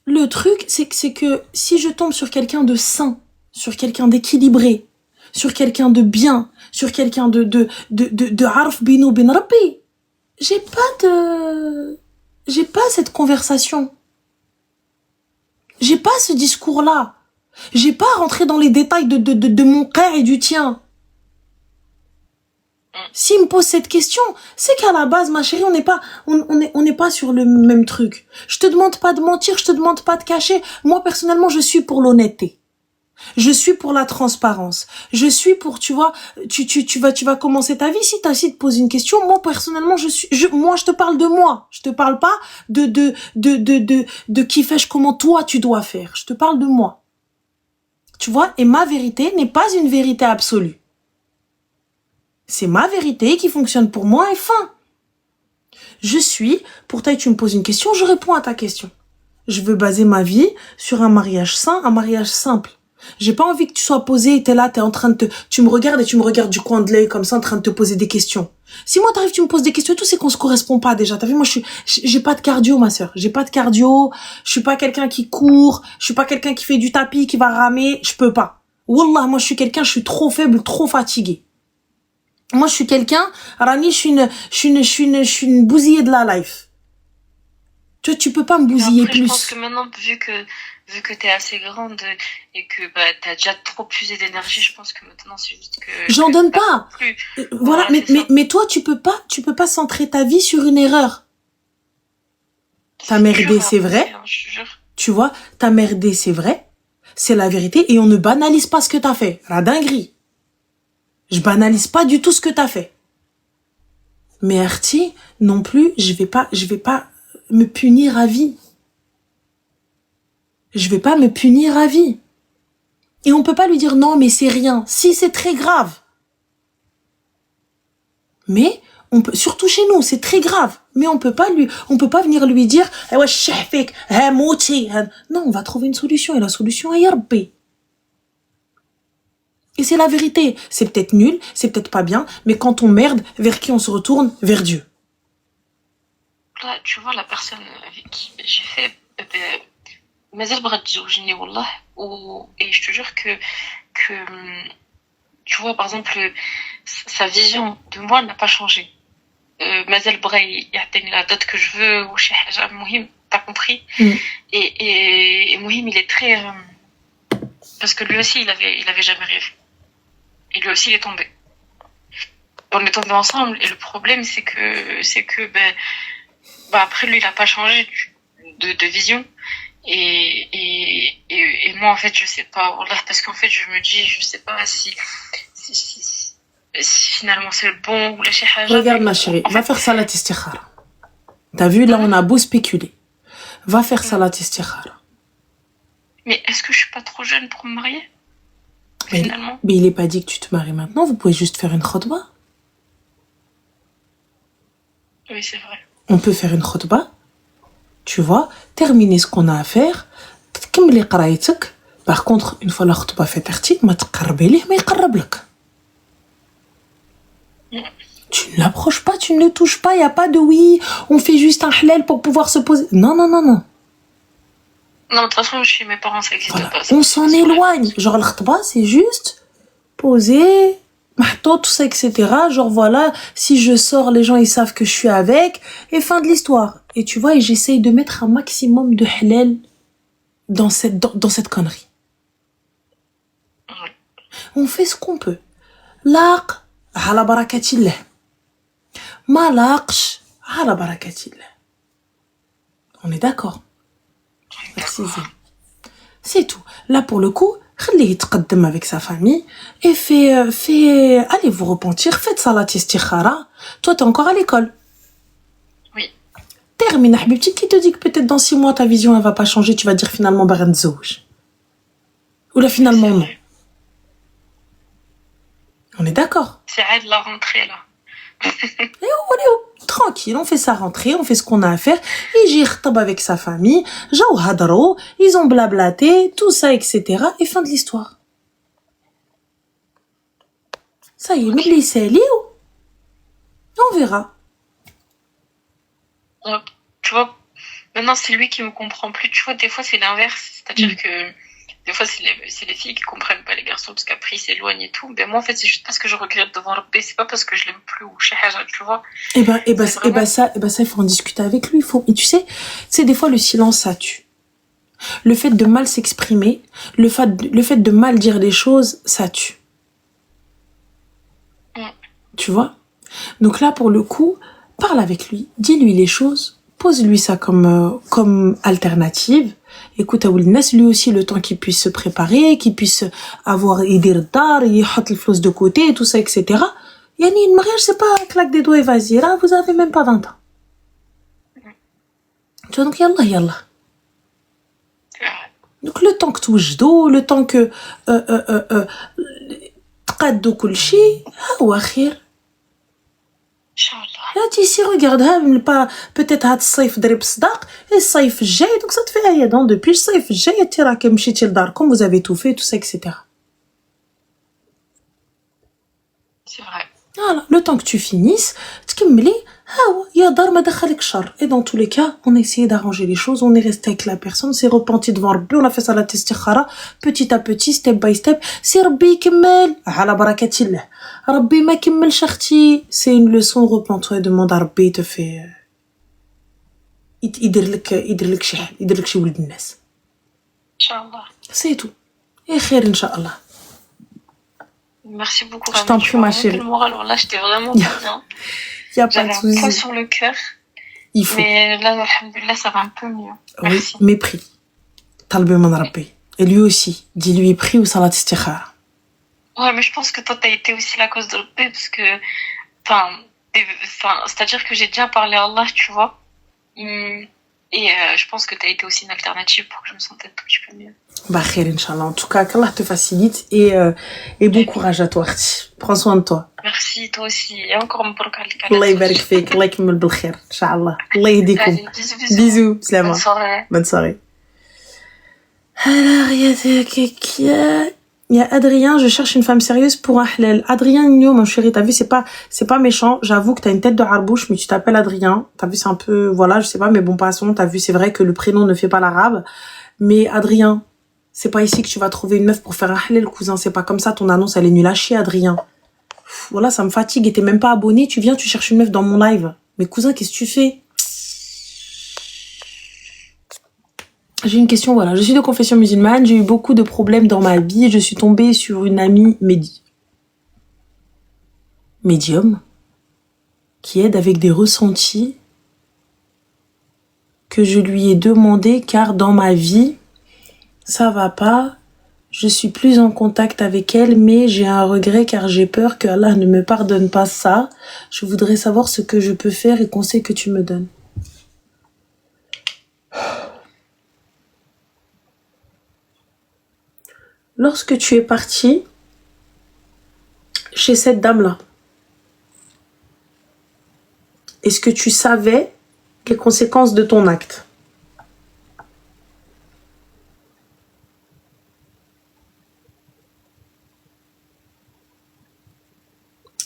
le truc, c'est que si je tombe sur quelqu'un de sain, sur quelqu'un d'équilibré, sur quelqu'un de bien, sur quelqu'un de arf bino bin rabbi, j'ai pas cette conversation. J'ai pas ce discours-là. J'ai pas à rentrer dans les détails de mon cœur et du tien. S'il me pose cette question, c'est qu'à la base, ma chérie, on n'est pas sur le même truc. Je te demande pas de mentir, je te demande pas de cacher. Moi, personnellement, je suis pour l'honnêteté. Je suis pour la transparence. Je suis pour, tu vois, tu vas commencer ta vie. Si te poses une question, moi, personnellement, moi, je te parle de moi. Je te parle pas de qui fais-je, comment toi, tu dois faire. Je te parle de moi. Tu vois, et ma vérité n'est pas une vérité absolue. C'est ma vérité qui fonctionne pour moi et fin. Je suis, pour toi, tu me poses une question, je réponds à ta question. Je veux baser ma vie sur un mariage sain, un mariage simple. J'ai pas envie que tu sois posé, t'es là, t'es en train de tu me regardes et tu me regardes du coin de l'œil comme ça en train de te poser des questions. Si moi t'arrives, tu me poses des questions et tout, c'est qu'on se correspond pas déjà. T'as vu, moi j'ai pas de cardio, ma sœur. J'ai pas de cardio. Je suis pas quelqu'un qui court. Je suis pas quelqu'un qui fait du tapis, qui va ramer. Je peux pas. Wallah, moi je suis trop faible, trop fatiguée. Moi je suis quelqu'un, Rani, je suis une bousillée de la life. Tu peux pas me bousiller après, plus. Je pense que maintenant, vu que t'es assez grande et que bah, t'as déjà trop usé d'énergie, je pense que maintenant c'est juste que... J'en donne pas. Plus. Voilà, mais toi tu peux pas centrer ta vie sur une erreur. T'as merdé, c'est vrai. Tu vois, t'as merdé, c'est vrai. C'est la vérité et on ne banalise pas ce que t'as fait. La dinguerie. Je banalise pas du tout ce que t'as fait. Mais Arti, non plus, je vais pas me punir à vie. Je vais pas me punir à vie. Et on peut pas lui dire non, mais c'est rien. Si, c'est très grave. Mais on peut, surtout chez nous, c'est très grave. Mais on peut pas venir lui dire, eh ouais, chefik, eh, mouti. Non, on va trouver une solution. Et la solution est Yarbi. Et c'est la vérité. C'est peut-être nul, c'est peut-être pas bien, mais quand on merde, vers qui on se retourne? Vers Dieu. Là, tu vois, la personne avec qui j'ai fait, mazal bغات تزوجني والله, et je te jure que, tu vois, par exemple, sa vision de moi n'a pas changé. mazal بغا يعطيني la dot que je veux, ou شي حاجة, المهم, t'as compris? Et المهم, il est très, parce que lui aussi, il avait jamais rêvé. Et lui aussi, il est tombé. On est tombés ensemble, et le problème, c'est que, bah après, lui, il a pas changé de vision. Et moi, en fait, je sais pas, voilà, parce qu'en fait, je me dis, je sais pas si finalement c'est le bon ou la chérie. Regarde, ma chérie, va faire salat istikhara. T'as vu, là, on a beau spéculer. Va faire salat istikhara. Mais est-ce que je suis pas trop jeune pour me marier? Finalement. Mais il est pas dit que tu te maries maintenant, vous pouvez juste faire une khotba. Oui, c'est vrai. On peut faire une khotba, tu vois, terminer ce qu'on a à faire, تكملي قرايتك. Par contre, une fois la khotba faite artique, ما تقربي ليه ما يقرب لك. Tu ne l'approches pas, tu ne le touches pas, il y a pas de oui, on fait juste un halal pour pouvoir se poser. Non. Non, de toute façon, chez mes parents, ça existe Voilà. pas. On s'en éloigne. Genre, le khotba, c'est juste poser, mahto, tout ça, etc. Genre, voilà, si je sors, les gens, ils savent que je suis avec, et fin de l'histoire. Et tu vois, et j'essaye de mettre un maximum de halal dans cette connerie. On fait ce qu'on peut. Laq, ala barakatillah. Ma laqsh, ala barakatillah. On est d'accord. Merci. C'est tout. Là, pour le coup, خليه يتقدم avec sa famille et allez vous repentir, faites salat istikhara. Toi, t'es encore à l'école. Oui. Termine, habibti, qui te dit que peut-être dans 6 mois, ta vision, elle va pas changer, tu vas dire finalement, baran zouj. Ou là, finalement, non. On est d'accord. C'est à la rentrée, là. Et tranquille, on fait sa rentrée, on fait ce qu'on a à faire. Il gère tab avec sa famille, jaou hadro, ils ont blablaté, tout ça, etc. Et fin de l'histoire. Ça y est, mais les on verra. Donc, tu vois, maintenant c'est lui qui me comprend plus. Tu vois, des fois c'est l'inverse, c'est-à-dire que des fois c'est les filles qui comprennent pas les garçons parce qu'après ils s'éloignent et tout. Ben moi en fait c'est juste parce que je regrette devant le P, c'est pas parce que je l'aime plus ou chez Haja, tu vois. Ça il faut en discuter avec lui. Et tu sais, des fois le silence ça tue. Le fait de mal s'exprimer, le fait de mal dire les choses, ça tue. Tu vois? Donc là pour le coup, parle avec lui, dis-lui les choses, pose-lui ça comme alternative. Écoute, Aoulinas, lui aussi, le temps qu'il puisse se préparer, qu'il puisse avoir idée de dar, il hot le flot de côté, tout ça, etc. Yani, une mariage, c'est pas un claque des doigts et vas-y, là, vous avez même pas 20 ans. Tu vois, donc, yallah. Donc, le temps que tu joues, le temps que, تقادو كل شيء, هو خير. Inch'Allah. Là, tu ici, regarde, pas, peut-être هاد الصيف ضرب صداق, et الصيف الجاي, donc ça te fait rien. Donc, depuis le صيف الجاي, tu راكي مشيتي لداركم, vous avez tout fait, tout ça, etc. C'est vrai. Voilà, le temps que tu finisses, تكملي, يا دار ما دخلك شر. Et dans tous les cas, on a essayé d'arranger les choses, on est resté avec la personne, s'est repenti devant Rabbi, on a fait ça la istikhara, petit à petit, step by step. Si Rabbi يكمل, على بركة الله. Rabbi ما كملش اختي, c'est une leçon, repens-toi et demande à Rabbi, te fait يدير لك شي حل, يدير لك شي ولد الناس. Inch'Allah. C'est tout. Et خير إن شاء الله. Merci beaucoup. Je t'en prie, ma chérie. Le moral, alors là, j'étais vraiment pas bien. Y a pas de J'avais un poids souci. sur le cœur. Il faut. Mais là, alhamdoulilah, ça va un peu mieux. Oui, Merci. mais prie. Talbe man Rabbi. Et lui aussi. Dis-lui prie ou salat istikhara. Ouais, mais je pense que toi, t'as été aussi la cause de le paix parce que, c'est-à-dire que j'ai déjà parlé à Allah, tu vois. Et je pense que t'as été aussi une alternative pour que je me sente un tout petit peu mieux. Bah, khair, Inch'Allah. En tout cas, qu'Allah te facilite et bon courage à toi, Arti. Prends soin de toi. Merci, toi aussi. Et encore مبروك عليك. Allah يبارك فيك. Allah يكمل بالخير. Inch'Allah. Allah يهديكم. Allez, bisous. Bisous. Slama. Bonne soirée. Bonne soirée. Alors, il y a Adrien, je cherche une femme sérieuse pour un halal. Adrien Nino, mon chéri, t'as vu, c'est pas méchant. J'avoue que t'as une tête de harbouche, mais tu t'appelles Adrien. T'as vu, c'est un peu, voilà, je sais pas, mais bon, passons. T'as vu, c'est vrai que le prénom ne fait pas l'arabe. Mais Adrien, c'est pas ici que tu vas trouver une meuf pour faire un halal, cousin. C'est pas comme ça, ton annonce, elle est nulle à chier, Adrien. Voilà, ça me fatigue et t'es même pas abonné. Tu viens, tu cherches une meuf dans mon live. Mais cousin, qu'est-ce que tu fais? J'ai une question, voilà. Je suis de confession musulmane, j'ai eu beaucoup de problèmes dans ma vie, je suis tombée sur une amie médium qui aide avec des ressentis que je lui ai demandé car dans ma vie, ça va pas, je suis plus en contact avec elle, mais j'ai un regret car j'ai peur que Allah ne me pardonne pas ça. Je voudrais savoir ce que je peux faire et conseils que tu me donnes. Lorsque tu es parti chez cette dame-là, est-ce que tu savais les conséquences de ton acte?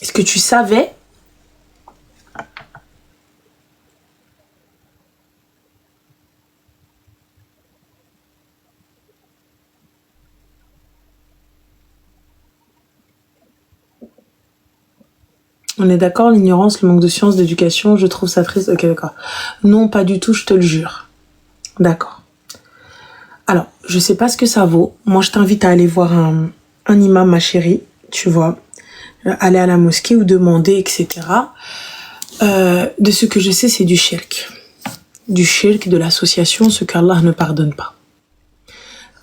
Est-ce que tu savais On est d'accord, l'ignorance, le manque de science, d'éducation, je trouve ça triste. Ok, d'accord. Non, pas du tout, je te le jure. D'accord. Alors, je sais pas ce que ça vaut. Moi, je t'invite à aller voir un imam, ma chérie, tu vois. Aller à la mosquée ou demander, etc. De ce que je sais, c'est du shirk. Du shirk, de l'association, ce qu'Allah ne pardonne pas.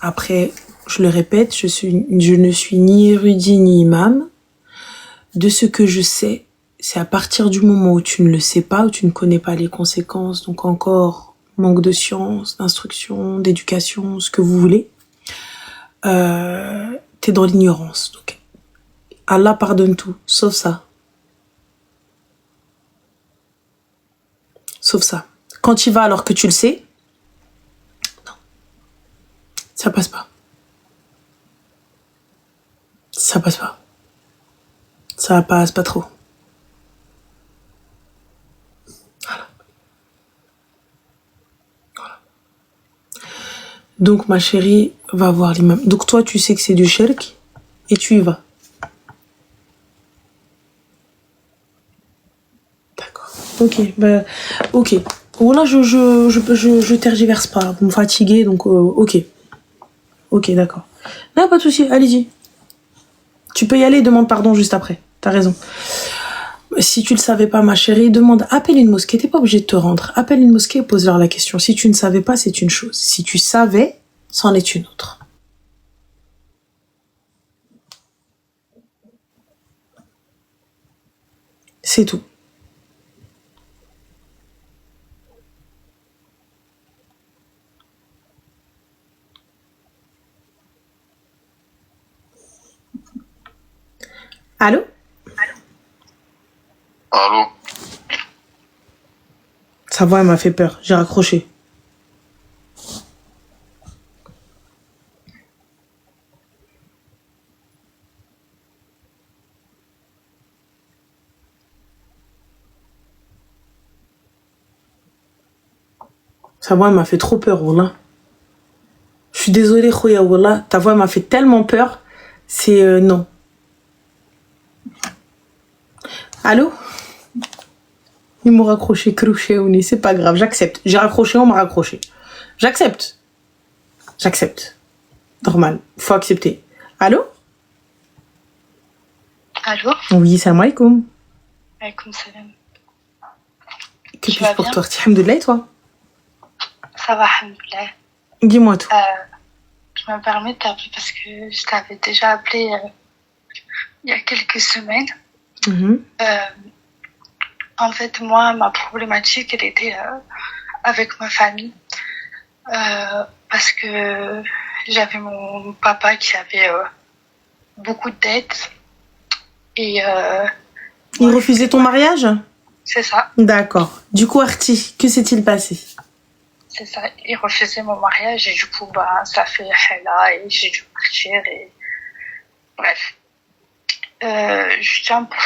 Après, je le répète, je ne suis ni érudit ni imam. De ce que je sais, c'est à partir du moment où tu ne le sais pas, où tu ne connais pas les conséquences, donc encore manque de science, d'instruction, d'éducation, ce que vous voulez, t'es dans l'ignorance. Donc, Allah pardonne tout, sauf ça. Sauf ça. Quand tu y vas alors que tu le sais, non, ça passe pas. Ça passe pas. Ça passe pas trop. Donc, ma chérie, va voir l'imam. Donc, toi, tu sais que c'est du shirk et tu y vas. D'accord. Ok, bah, ok. Voilà, je tergiverse pas. Vous me fatiguez, donc, ok. Ok, d'accord. Non, pas de souci, allez-y. Tu peux y aller, demande pardon juste après. T'as raison. Si tu le savais pas, ma chérie, appelle une mosquée. T'es pas obligé de te rendre. Appelle une mosquée et pose-leur la question. Si tu ne savais pas, c'est une chose. Si tu savais, c'en est une autre. C'est tout. Allô? Allô? Sa voix, elle m'a fait peur. J'ai raccroché. Sa voix, elle m'a fait trop peur, Wallah. Je suis désolée, Khoya, Wallah. Ta voix, elle m'a fait tellement peur. C'est... non. Allô? Ils m'ont raccroché, crochet au nez. C'est pas grave, j'accepte. J'ai raccroché, on m'a raccroché. J'accepte. Normal. Faut accepter. Allô? Allô? Oui, salam alaikum. Alaykoum salam. Que puis-je pour toi? Alhamdoulilah, et toi? Ça va, alhamdoulilah. Dis-moi tout. Je me permets de t'appeler parce que je t'avais déjà appelé il y a quelques semaines. En fait, moi, ma problématique, elle était avec ma famille. Parce que j'avais mon papa qui avait beaucoup de dettes. Et il refusait ton mariage? C'est ça. D'accord. Du coup, Arti, que s'est-il passé? C'est ça. Il refusait mon mariage et du coup, bah, ça fait là et j'ai dû partir et bref. Je tiens pour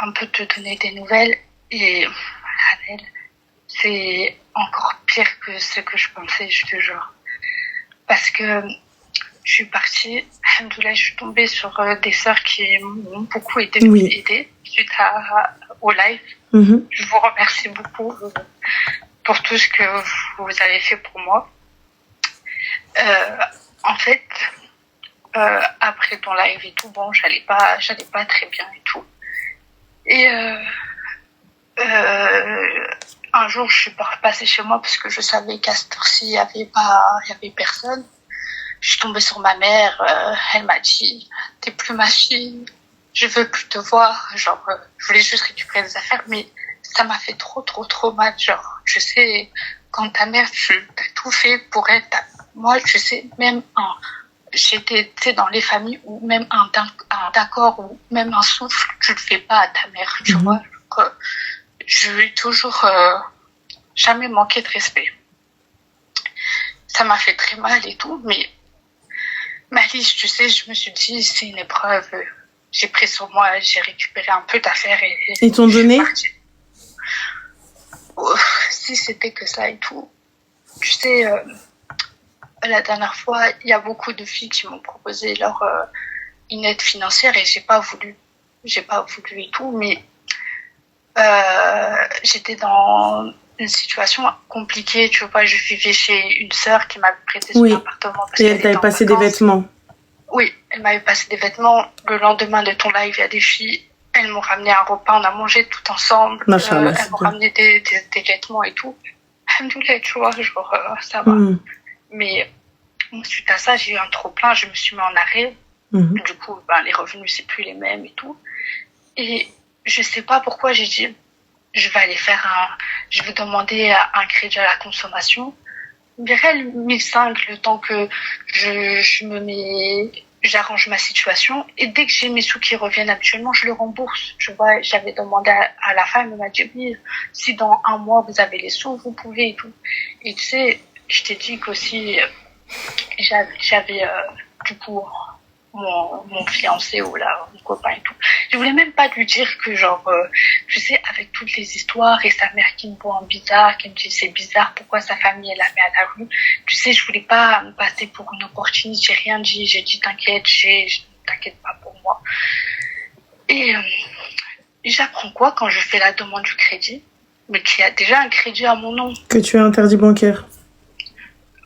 un peu te donner des nouvelles et Ranel, c'est encore pire que ce que je pensais, je te jure. Parce que je suis partie, alhamdoulilah, je suis tombée sur des sœurs qui m'ont beaucoup aidé suite au live. Je vous remercie beaucoup pour tout ce que vous avez fait pour moi. En fait, après ton live et tout, bon, j'allais pas très bien et tout. Et un jour, je suis repassée chez moi parce que je savais qu'à cette heure-ci, il y avait personne. Je suis tombée sur ma mère, elle m'a dit, t'es plus ma fille, je veux plus te voir. Genre, je voulais juste récupérer les affaires, mais ça m'a fait trop mal. Genre, je sais, quand ta mère, t'as tout fait pour elle. Moi, je sais, même j'étais dans les familles où même un d'accord ou même un souffle, tu le fais pas à ta mère, tu vois. Donc, je lui ai toujours jamais manqué de respect. Ça m'a fait très mal et tout, mais Malice, tu sais, je me suis dit, c'est une épreuve. J'ai pris sur moi, j'ai récupéré un peu d'affaires et ils t'ont donné? Si c'était que ça et tout. Tu sais, la dernière fois, il y a beaucoup de filles qui m'ont proposé une aide financière et j'ai pas voulu et tout, mais j'étais dans une situation compliquée, tu vois, je vivais chez une sœur qui m'avait prêté son appartement. Et elle t'avait passé des vêtements. Oui, elle m'avait passé des vêtements. Le lendemain de ton live, il y a des filles, elles m'ont ramené un repas, on a mangé tout ensemble. Elles m'ont ramené des vêtements et tout. Alhamdoulilah, tu vois, genre, ça va. Mais suite à ça, j'ai eu un trop-plein, je me suis mis en arrêt. Du coup, les revenus, c'est plus les mêmes et tout. Et je sais pas pourquoi j'ai dit, je vais demander un crédit à la consommation. Birel 1005, le temps que j'arrange ma situation. Et dès que j'ai mes sous qui reviennent habituellement, je le rembourse. Tu vois, j'avais demandé à la femme, elle m'a dit, oui, si dans un mois vous avez les sous, vous pouvez et tout. Et tu sais, je t'ai dit qu'aussi, j'avais, du coup, mon fiancé ou là, mon copain et tout. Je voulais même pas lui dire que genre, je sais, avec toutes les histoires et sa mère qui me voit en bizarre, qui me dit c'est bizarre, pourquoi sa famille elle la met à la rue. Tu sais, je voulais pas me passer pour une opportuniste, j'ai rien dit, j'ai dit t'inquiète, t'inquiète pas pour moi. Et j'apprends quoi quand je fais la demande du crédit, mais qu'il y a déjà un crédit à mon nom. Que tu as interdit bancaire.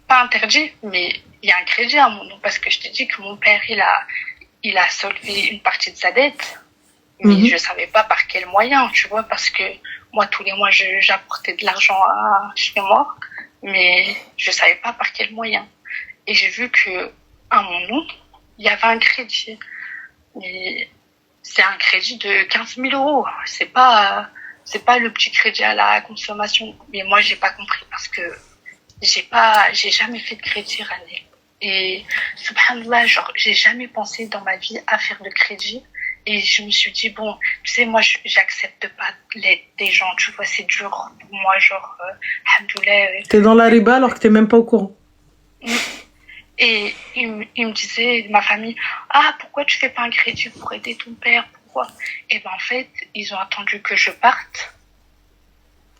Pas interdit, mais il y a un crédit à mon nom parce que je t'ai dit que mon père, il a solvé une partie de sa dette, mais je savais pas par quel moyen, tu vois, parce que moi, tous les mois, j'apportais de l'argent chez moi, mais je savais pas par quel moyen. Et j'ai vu que, à mon nom, il y avait un crédit. Mais c'est un crédit de 15 000 euros. C'est pas le petit crédit à la consommation. Mais moi, j'ai pas compris parce que j'ai jamais fait de crédit, Ranel. Et subhanallah, genre, j'ai jamais pensé dans ma vie à faire de crédit. Et je me suis dit, bon, tu sais, moi, j'accepte pas l'aide des gens, tu vois, c'est dur pour moi, genre, alhamdoulilah. T'es dans la riba alors que t'es même pas au courant. Et il me disait, ma famille, ah, pourquoi tu fais pas un crédit pour aider ton père, pourquoi? Et ben, en fait, ils ont attendu que je parte.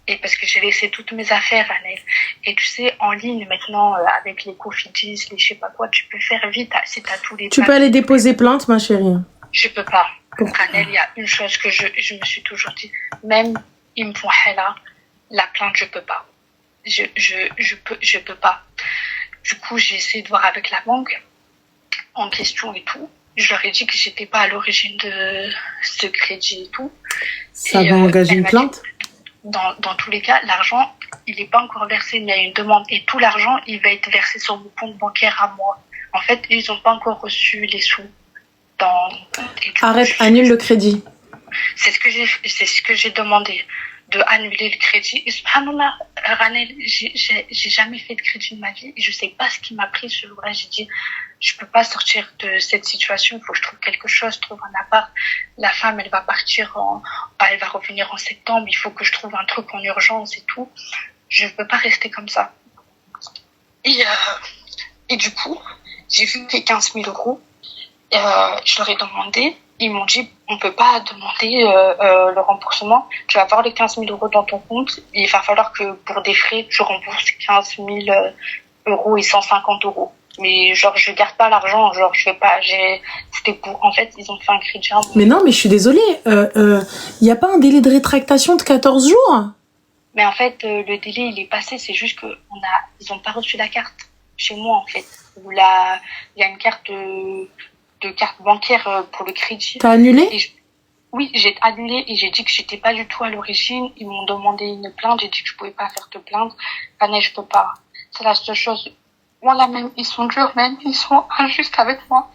Et parce que j'ai laissé toutes mes affaires à Nel. Et tu sais, en ligne, maintenant, avec les Cofidis, les je sais pas quoi, tu peux faire vite, si t'as tous les Tu peux aller déposer plainte, ma chérie. Je peux pas. Pourquoi? Nel, il y a une chose que je me suis toujours dit, même ils me font là, la plainte, je peux pas. Je peux pas. Du coup, j'ai essayé de voir avec la banque en question et tout. Je leur ai dit que j'étais pas à l'origine de ce crédit et tout. Ça va engager une plainte? Dans tous les cas, l'argent, il n'est pas encore versé, mais il y a une demande. Et tout l'argent, il va être versé sur mon compte bancaire à moi. En fait, ils n'ont pas encore reçu les sous. Arrête, annule le crédit. C'est ce que j'ai demandé, de annuler le crédit. Et subhanallah, Ranel, j'ai jamais fait de crédit de ma vie. Et je sais pas ce qui m'a pris ce jour-là. J'ai dit, je peux pas sortir de cette situation. Il faut que je trouve quelque chose, je trouve un appart. La femme, elle va partir elle va revenir en septembre. Il faut que je trouve un truc en urgence et tout. Je peux pas rester comme ça. Et du coup, j'ai vu les 15 000 euros. Je leur ai demandé. Ils m'ont dit, on peut pas demander le remboursement. Tu vas avoir les 15 000 euros dans ton compte. Il va falloir que pour des frais, tu rembourses 15 000 euros et 150 euros. Mais genre, je garde pas l'argent. Genre, je fais pas. C'était pour. En fait, ils ont fait un crédit. Mais non, mais je suis désolée. Y a pas un délai de rétractation de 14 jours? Mais en fait, le délai, il est passé. C'est juste que ils ont pas reçu la carte chez moi, en fait. Il y a une carte de carte bancaire pour le crédit. T'as annulé? Oui, j'ai annulé et j'ai dit que j'étais pas du tout à l'origine. Ils m'ont demandé une plainte. J'ai dit que je pouvais pas faire de plainte. Année, je peux pas. C'est la seule chose. Voilà, même, ils sont durs, même, ils sont injustes avec moi.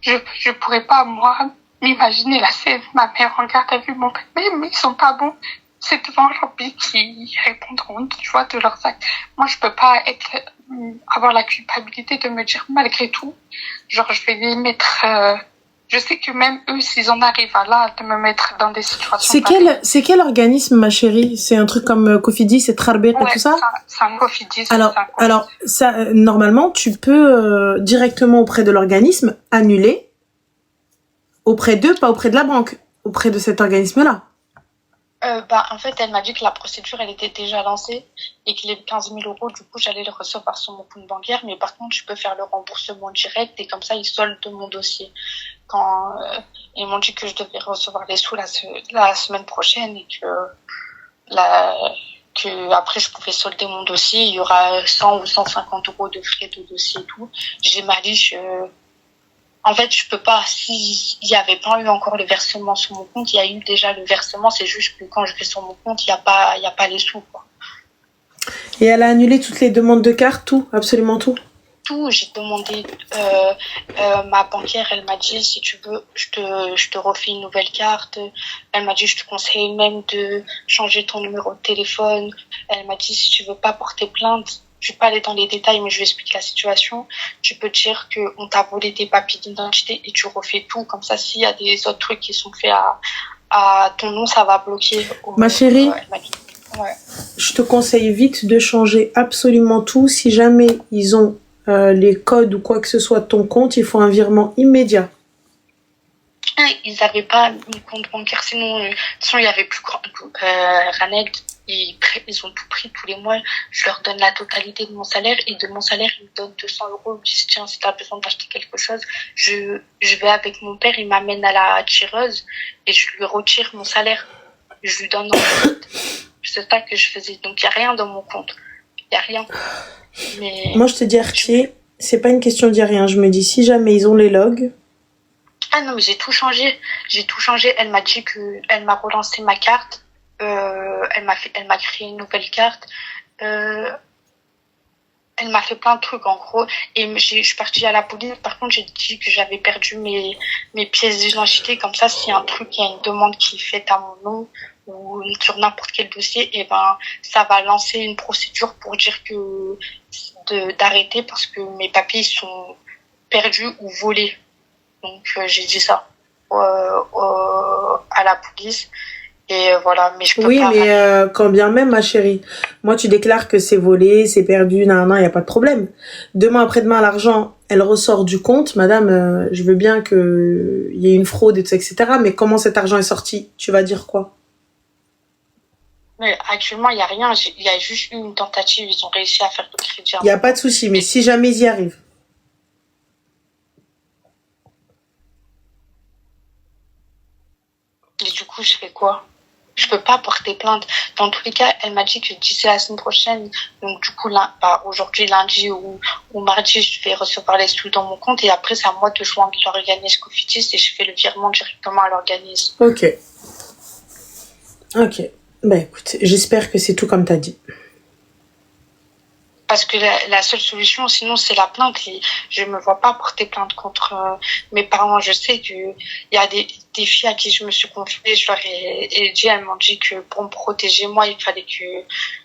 Je pourrais pas, moi, m'imaginer la scène. Ma mère en garde à vue, mon père, mais ils sont pas bons. C'est devant Rabbi qui répondront, tu vois, de leurs actes. Moi, je peux pas avoir la culpabilité de me dire, malgré tout, genre, je vais les mettre, je sais que même eux, s'ils en arrivent à là, de me mettre dans des situations. C'est quel organisme, ma chérie? C'est un truc comme Cofidis et Trarbet et tout ça? C'est un Cofidis. Alors, ça, normalement, tu peux directement auprès de l'organisme annuler auprès d'eux, pas auprès de la banque, auprès de cet organisme-là. En fait, elle m'a dit que la procédure, elle était déjà lancée et que les 15 000 euros, du coup, j'allais les recevoir sur mon compte bancaire. Mais par contre, je peux faire le remboursement direct et comme ça, ils soldent mon dossier. Quand ils m'ont dit que je devais recevoir les sous la semaine prochaine et que après, je pouvais solder mon dossier. Il y aura 100 ou 150 euros de frais de dossier et tout. J'ai ma liche. En fait, je peux pas. S'il y avait pas eu encore le versement sur mon compte, il y a eu déjà le versement. C'est juste que quand je vais sur mon compte, il y a pas les sous, quoi. Et elle a annulé toutes les demandes de carte, tout, absolument tout. Tout. J'ai demandé. Ma banquière, elle m'a dit, si tu veux, je te refais une nouvelle carte. Elle m'a dit, je te conseille même de changer ton numéro de téléphone. Elle m'a dit, si tu veux pas porter plainte. Je vais pas aller dans les détails, mais je vais expliquer la situation. Tu peux dire qu'on t'a volé tes papiers d'identité et tu refais tout. Comme ça, s'il y a des autres trucs qui sont faits à ton nom, ça va bloquer. Ma chérie, ouais. Je te conseille vite de changer absolument tout. Si jamais ils ont les codes ou quoi que ce soit de ton compte, il faut un virement immédiat. Ils n'avaient pas mon compte bancaire, sinon il y avait plus grand. Ranel, ils ont tout pris tous les mois. Je leur donne la totalité de mon salaire et de mon salaire, ils me donnent 200 euros. Ils me disent, tiens, si tu as besoin d'acheter quelque chose, je vais avec mon père, il m'amène à la tireuse et je lui retire mon salaire. Je lui donne en compte. C'est ça que je faisais. Donc, il n'y a rien dans mon compte. Il n'y a rien. Mais... Moi, je te dis, Archie, c'est pas une question d'y rien. Je me dis, si jamais ils ont les logs. Ah non, mais j'ai tout changé. Elle m'a dit elle m'a relancé ma carte. Elle m'a créé une nouvelle carte. Elle m'a fait plein de trucs, en gros. Et je suis partie à la police. Par contre, j'ai dit que j'avais perdu mes pièces d'identité. Comme ça, s'il y a un truc, il y a une demande qui est faite à mon nom ou sur n'importe quel dossier, et ben, ça va lancer une procédure pour dire d'arrêter parce que mes papiers sont perdus ou volés. Donc, j'ai dit ça. à la police. Et voilà, mais je peux Oui, pas. mais quand bien même, ma chérie, moi, tu déclares que c'est volé, c'est perdu, nan, nan, y a pas de problème. Demain, après-demain, l'argent, elle ressort du compte. Madame, je veux bien que y ait une fraude, et tout, etc. Mais comment cet argent est sorti? Tu vas dire quoi? Mais actuellement, il y a rien. Il y a juste eu une tentative. Ils ont réussi à faire le crédit. Y a pas de souci, mais si jamais ils y arrivent. Et du coup, je fais quoi? Je peux pas porter plainte. Dans tous les cas, elle m'a dit que d'ici la semaine prochaine, donc du coup, là, aujourd'hui, lundi ou mardi, je vais recevoir les sous dans mon compte et après, c'est à moi de joindre l'organisme Cofitis et je fais le virement directement à l'organisme. Ok. Ok. Bah écoute, j'espère que c'est tout comme t'as dit. Parce que la seule solution, sinon, c'est la plainte. Et je me vois pas porter plainte contre mes parents. Je sais qu'il y a des filles à qui je me suis confiée. Je leur ai dit, elles m'ont dit que pour me protéger, moi, il fallait que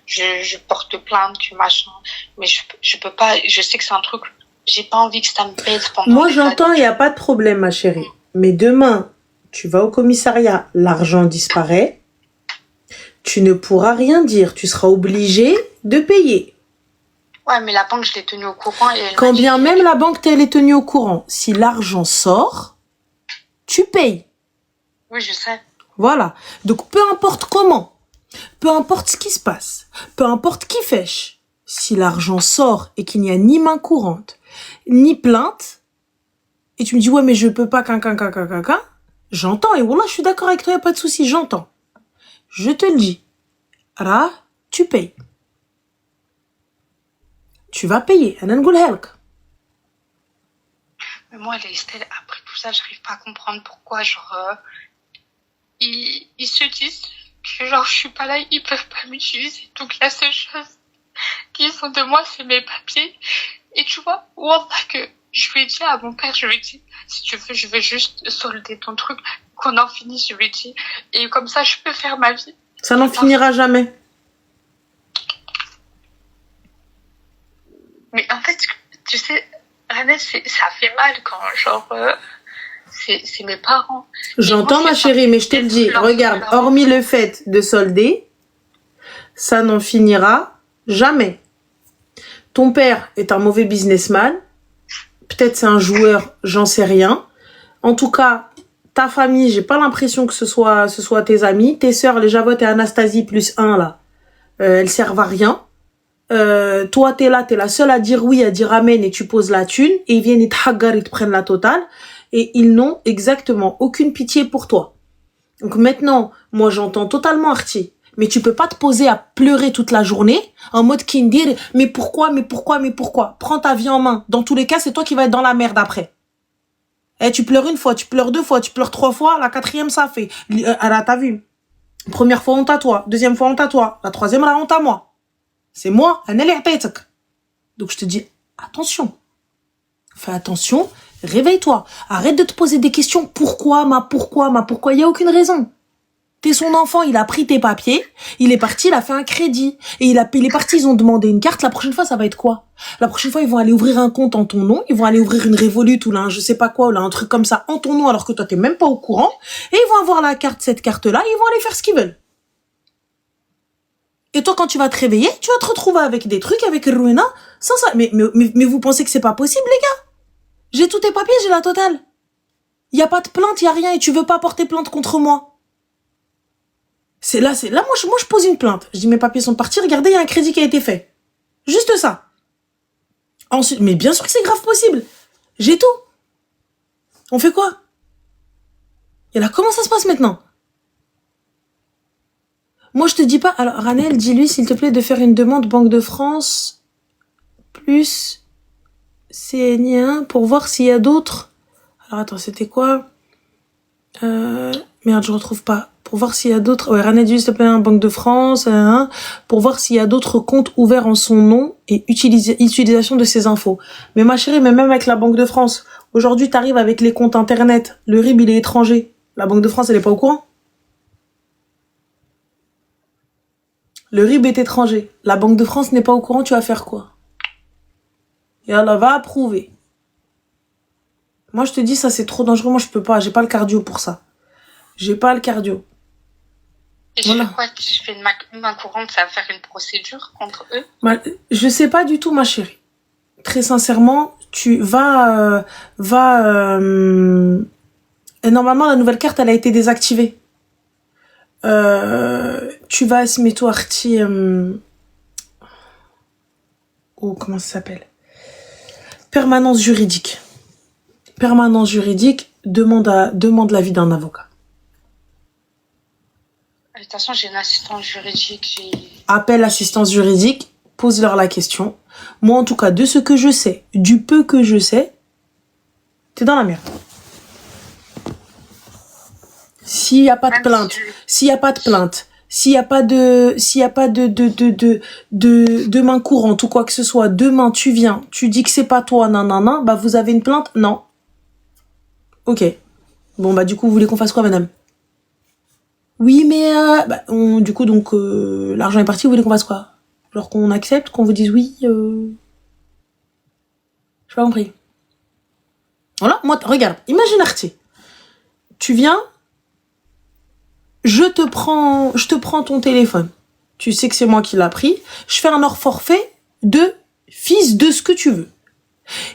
je porte plainte, que machin. Mais je peux pas. Je sais que c'est un truc. J'ai pas envie que ça me pèse pendant. Moi, j'entends, il y a pas de problème, ma chérie. Mais demain, tu vas au commissariat, l'argent disparaît. Tu ne pourras rien dire. Tu seras obligé de payer. Ouais, mais la banque, je l'ai tenue au courant. Et quand bien même la banque elle est tenue au courant, si l'argent sort, tu payes. Oui, je sais. Voilà. Donc, peu importe comment, peu importe ce qui se passe, peu importe qui fêche, si l'argent sort et qu'il n'y a ni main courante, ni plainte, et tu me dis, ouais, mais je peux pas, j'entends. Et voilà, je suis d'accord avec toi, y a pas de souci, j'entends. Je te le dis. Là, tu payes. Tu vas payer. Mais moi, les Estelle, après tout ça, j'arrive pas à comprendre pourquoi, genre, ils se disent que, genre, je suis pas là, ils peuvent pas m'utiliser. Donc, la seule chose qu'ils ont de moi, c'est mes papiers. Et tu vois, wallah, que je lui ai dit à mon père, je lui ai dit, si tu veux, je vais juste solder ton truc, qu'on en finisse, je lui ai dit. Et comme ça, je peux faire ma vie. Ça n'en finira jamais. Mais en fait, tu sais, Annette, ça fait mal quand, genre, c'est mes parents. J'entends, ma chérie, mais je te le dis, regarde, hormis le fait de solder, ça n'en finira jamais. Ton père est un mauvais businessman. Peut-être c'est un joueur, j'en sais rien. En tout cas, ta famille, j'ai pas l'impression que ce soit tes amis. Tes sœurs, les Javotte et Anastasie plus 1, là, elles servent à rien. Toi, t'es là, t'es la seule à dire oui, à dire amen, et tu poses la thune, et ils viennent, ils te hagar, ils te prennent la totale, et ils n'ont exactement aucune pitié pour toi. Donc maintenant, moi j'entends totalement Artie, mais tu peux pas te poser à pleurer toute la journée, en mode Kindir, mais pourquoi? Prends ta vie en main. Dans tous les cas, c'est toi qui vas être dans la merde après. Tu pleures une fois, tu pleures 2 fois, tu pleures 3 fois, la 4e ça fait. T'as vu? Première fois honte à toi, 2e fois honte à toi, la 3e la honte à moi. C'est moi, donc je te dis, attention. Fais attention, réveille-toi. Arrête de te poser des questions. Pourquoi, il n'y a aucune raison. T'es son enfant, il a pris tes papiers, il est parti, il a fait un crédit. Et il est parti, ils ont demandé une carte. La prochaine fois, ça va être quoi? La prochaine fois, ils vont aller ouvrir un compte en ton nom, ils vont aller ouvrir une Revolut ou là, un je sais pas quoi, ou là, un truc comme ça en ton nom alors que toi, t'es même pas au courant. Et ils vont avoir cette carte-là, ils vont aller faire ce qu'ils veulent. Et toi, quand tu vas te réveiller, tu vas te retrouver avec des trucs, avec Ruina, sans ça. Mais vous pensez que c'est pas possible, les gars? J'ai tous tes papiers, j'ai la totale. Y a pas de plainte, y a rien, et tu veux pas porter plainte contre moi. Là, moi, je pose une plainte. Je dis, mes papiers sont partis, regardez, y a un crédit qui a été fait. Juste ça. Ensuite, mais bien sûr que c'est grave possible. J'ai tout. On fait quoi? Et là, comment ça se passe maintenant? Moi, je te dis pas... Alors, Ranel, dis-lui, s'il te plaît, de faire une demande Banque de France plus CN1 pour voir s'il y a d'autres... Alors, attends, c'était quoi? Merde, je retrouve pas. Pour voir s'il y a d'autres... Ouais, Ranel, dis-lui, s'il te plaît, Banque de France, pour voir s'il y a d'autres comptes ouverts en son nom et utilisation de ces infos. Mais ma chérie, mais même avec la Banque de France, aujourd'hui, t'arrives avec les comptes Internet. Le RIB, il est étranger. La Banque de France, elle est pas au courant? Le RIB est étranger. La Banque de France n'est pas au courant, tu vas faire quoi? Et Allah va approuver. Moi, je te dis, ça, c'est trop dangereux. Moi, je peux pas. J'ai pas le cardio pour ça. J'ai pas le cardio. Et je fais quoi? Je fais une main courante, ça va faire une procédure contre eux? Je sais pas du tout, ma chérie. Très sincèrement, tu vas... normalement, la nouvelle carte, elle a été désactivée. Tu vas se mettre arti... Oh, comment ça s'appelle? Permanence juridique. Permanence juridique, demande l'avis d'un avocat. De toute façon, j'ai une assistante juridique. Appelle l'assistance juridique, pose-leur la question. Moi, en tout cas, de ce que je sais, du peu que je sais, t'es dans la merde. S'il n'y a pas de plainte, s'il n'y a pas de main courante ou quoi que ce soit, demain tu viens, tu dis que c'est pas toi, nanana, bah vous avez une plainte? Non. Ok. Bon bah du coup, vous voulez qu'on fasse quoi, madame? Oui, mais du coup, donc l'argent est parti, vous voulez qu'on fasse quoi? Genre qu'on accepte, qu'on vous dise oui J'ai pas compris. Voilà, moi, regarde, imagine Artie. Tu viens, je te prends ton téléphone. Tu sais que c'est moi qui l'ai pris. Je fais un hors forfait de fils de ce que tu veux.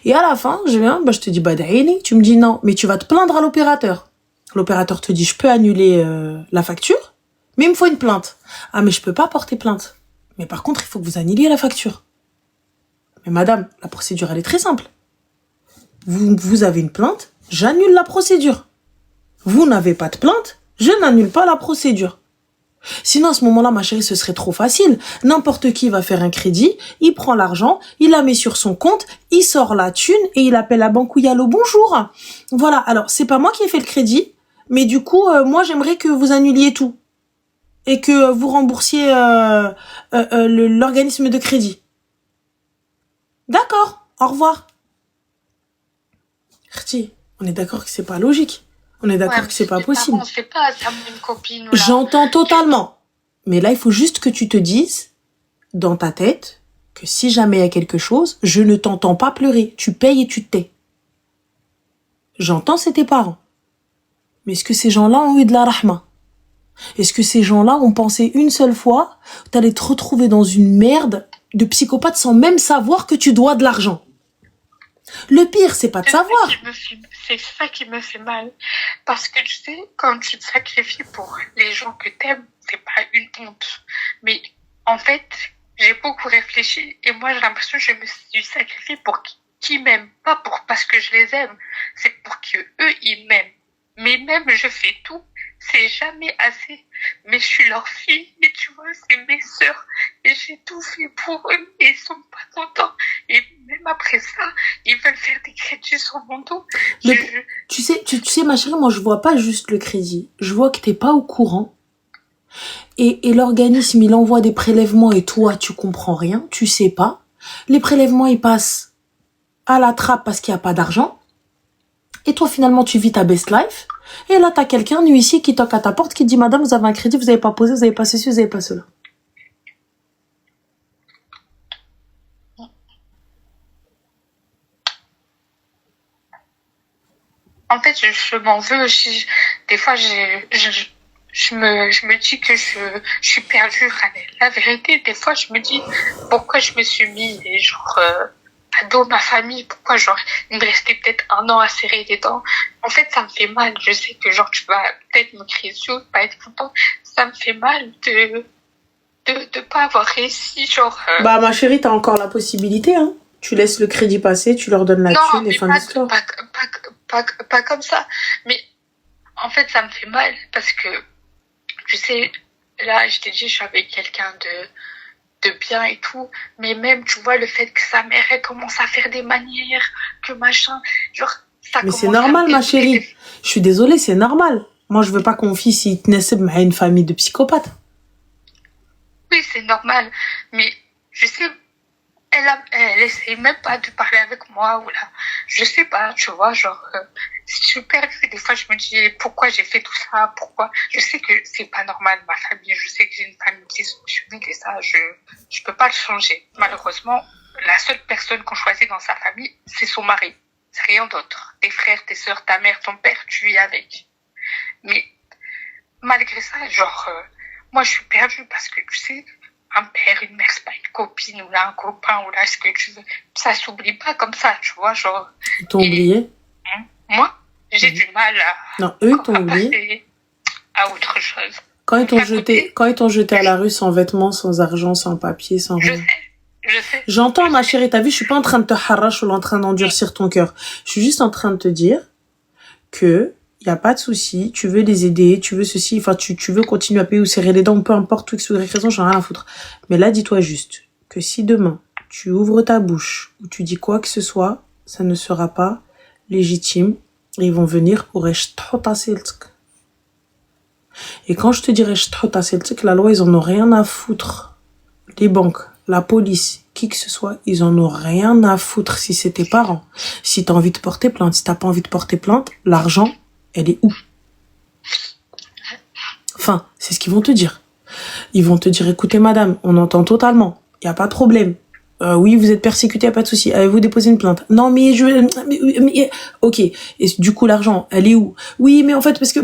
Et à la fin, je viens, je te dis, Daini, tu me dis non, mais tu vas te plaindre à l'opérateur. L'opérateur te dit, je peux annuler la facture, mais il me faut une plainte. Ah, mais je peux pas porter plainte. Mais par contre, il faut que vous annuliez la facture. Mais madame, la procédure, elle est très simple. Vous avez une plainte, j'annule la procédure. Vous n'avez pas de plainte, je n'annule pas la procédure. Sinon, à ce moment-là, ma chérie, ce serait trop facile. N'importe qui va faire un crédit, il prend l'argent, il la met sur son compte, il sort la thune et il appelle la banque où il y a le bonjour. Voilà, alors, c'est pas moi qui ai fait le crédit, mais du coup, moi, j'aimerais que vous annuliez tout. Et que vous remboursiez l'organisme de crédit. D'accord, au revoir. Khti, on est d'accord que c'est pas logique. On est d'accord que c'est pas possible. On fait pas ça pour une copine. Là. J'entends totalement. Mais là, il faut juste que tu te dises, dans ta tête, que si jamais il y a quelque chose, je ne t'entends pas pleurer. Tu payes et tu te tais. J'entends, c'est tes parents. Mais est-ce que ces gens-là ont eu de la rahma? Est-ce que ces gens-là ont pensé une seule fois, t'allais te retrouver dans une merde de psychopathe sans même savoir que tu dois de l'argent? Le pire, c'est pas de savoir. C'est ça qui me fait mal. Parce que tu sais, quand tu te sacrifies pour les gens que t'aimes, c'est pas une honte. Mais en fait, j'ai beaucoup réfléchi et moi j'ai l'impression que je me suis sacrifiée pour qu'ils m'aiment. Pas parce que je les aime, c'est pour qu'eux ils m'aiment. Mais même je fais tout, c'est jamais assez. Mais je suis leur fille et tu vois, c'est mes sœurs. Et j'ai tout fait pour eux et ils sont pas contents. Et même après ça, ils veulent faire des crédits sur mon dos. Tu sais, ma chérie, moi je vois pas juste le crédit. Je vois que t'es pas au courant. Et l'organisme, il envoie des prélèvements et toi, tu comprends rien, tu sais pas. Les prélèvements, ils passent à la trappe parce qu'il y a pas d'argent. Et toi, finalement, tu vis ta best life. Et là, t'as quelqu'un, un huissier, qui toque à ta porte, qui te dit, madame, vous avez un crédit, vous avez pas posé, vous avez pas ceci, vous avez pas cela. En fait, je m'en veux aussi. Des fois, je me dis que je suis perdue. La vérité, des fois, je me dis pourquoi je me suis mis à dos ma famille, pourquoi il me restait peut-être 1 an à serrer les dents. En fait, ça me fait mal. Je sais que tu vas peut-être me crier dessus, pas être content. Ça me fait mal de pas avoir réussi, ma chérie, t'as encore la possibilité, hein. Tu laisses le crédit passer, tu leur donnes la thune et fin d'histoire. Pas comme ça. Mais en fait, ça me fait mal parce que, tu sais, là, je t'ai dit, je suis avec quelqu'un de bien et tout. Mais même, tu vois, le fait que sa mère, elle commence à faire des manières, que machin, ça. Mais c'est normal, ma chérie. Je suis désolée, c'est normal. Moi, je veux pas qu'on fils, il te naisse à une famille de psychopathes. Oui, c'est normal. Mais, je sais, elle essaie même pas de parler avec moi ou là, je sais pas, tu vois, je suis perdue. Des fois, je me dis pourquoi j'ai fait tout ça, pourquoi. Je sais que c'est pas normal, ma famille. Je sais que j'ai une famille dysfonctionnelle et ça, je peux pas le changer. Malheureusement, la seule personne qu'on choisit dans sa famille, c'est son mari. C'est rien d'autre. Tes frères, tes sœurs, ta mère, ton père, tu vis avec. Mais malgré ça, genre, moi, je suis perdue parce que, tu sais, un père, une mère, c'est pas une copine ou là, un copain ou là, ce que tu veux. Ça s'oublie pas comme ça, tu vois, genre. Ils t'ont oublié? Moi, j'ai du mal à... Non, eux, ils t'ont oublié. À autre chose. Quand ils t'ont jeté à la rue sans vêtements, sans argent, sans papier, sans rien. Je sais. J'entends, ma chérie, t'as vu, je suis pas en train de te haracher ou en train d'endurcir ton cœur. Je suis juste en train de te dire que y a pas de souci, tu veux les aider, tu veux ceci, enfin, tu veux continuer à payer ou serrer les dents, peu importe, tout X ou Y raison, j'en ai rien à foutre. Mais là, dis-toi juste que si demain, tu ouvres ta bouche ou tu dis quoi que ce soit, ça ne sera pas légitime et ils vont venir au reshtotasiltk. Et quand je te dirais reshtotasiltk, la loi, ils en ont rien à foutre. Les banques, la police, qui que ce soit, ils en ont rien à foutre si c'est tes parents. Si t'as envie de porter plainte, si t'as pas envie de porter plainte, l'argent, elle est où? Enfin, c'est ce qu'ils vont te dire. Ils vont te dire, écoutez madame, on entend totalement, y a pas de problème. Oui, vous êtes persécuté, y a pas de souci. Avez-vous déposé une plainte? Non, mais ok. Et du coup, l'argent, elle est où? Oui, mais en fait, parce que,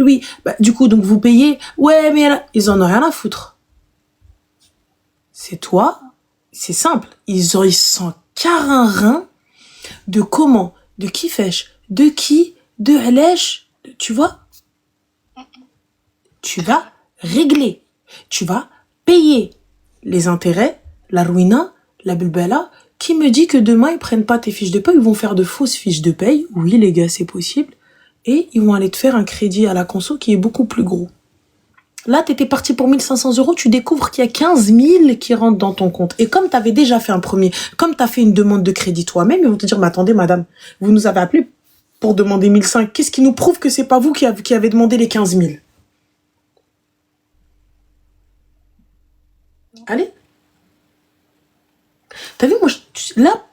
oui, bah, du coup, donc vous payez. Ouais, mais ils en ont rien à foutre. C'est toi, c'est simple. Ils s'en carrent un rein de comment, de qui fèche, de qui, de lèche, tu vois? Tu vas régler, tu vas payer les intérêts, la ruina, la bulbala. Qui me dit que demain ils prennent pas tes fiches de paye, ils vont faire de fausses fiches de paye? Oui les gars, c'est possible. Et ils vont aller te faire un crédit à la conso qui est beaucoup plus gros. Là, t'étais parti pour 1500 €, tu découvres qu'il y a 15 000 qui rentrent dans ton compte. Et comme t'avais déjà fait un premier, comme t'as fait une demande de crédit toi-même, ils vont te dire, mais attendez, madame, vous nous avez appelé pour demander 1500. Qu'est-ce qui nous prouve que c'est pas vous qui avez demandé les 15 000? Allez. T'as vu, moi,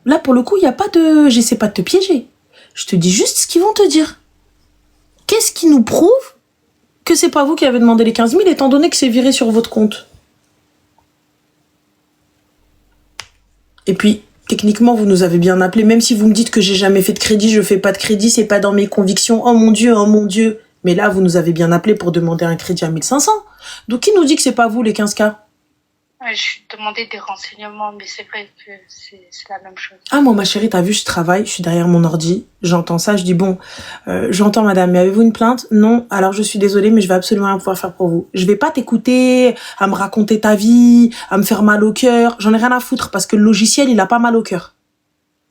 là, pour le coup, il y a pas de, j'essaie pas de te piéger. Je te dis juste ce qu'ils vont te dire. Qu'est-ce qui nous prouve que c'est pas vous qui avez demandé les 15 000, étant donné que c'est viré sur votre compte? Et puis, techniquement, vous nous avez bien appelé, même si vous me dites que j'ai jamais fait de crédit, je fais pas de crédit, c'est pas dans mes convictions, oh mon Dieu, oh mon Dieu. Mais là, vous nous avez bien appelé pour demander un crédit à 1500. Donc, qui nous dit que c'est pas vous, les 15K? Ouais, je demandais des renseignements, mais c'est vrai que c'est la même chose. Ah, moi, ma chérie, t'as vu, je travaille, je suis derrière mon ordi, j'entends ça, je dis, bon, j'entends madame, mais avez-vous une plainte? Non, alors je suis désolée, mais je vais absolument rien pouvoir faire pour vous. Je vais pas t'écouter, à me raconter ta vie, à me faire mal au cœur, j'en ai rien à foutre, parce que le logiciel, il a pas mal au cœur.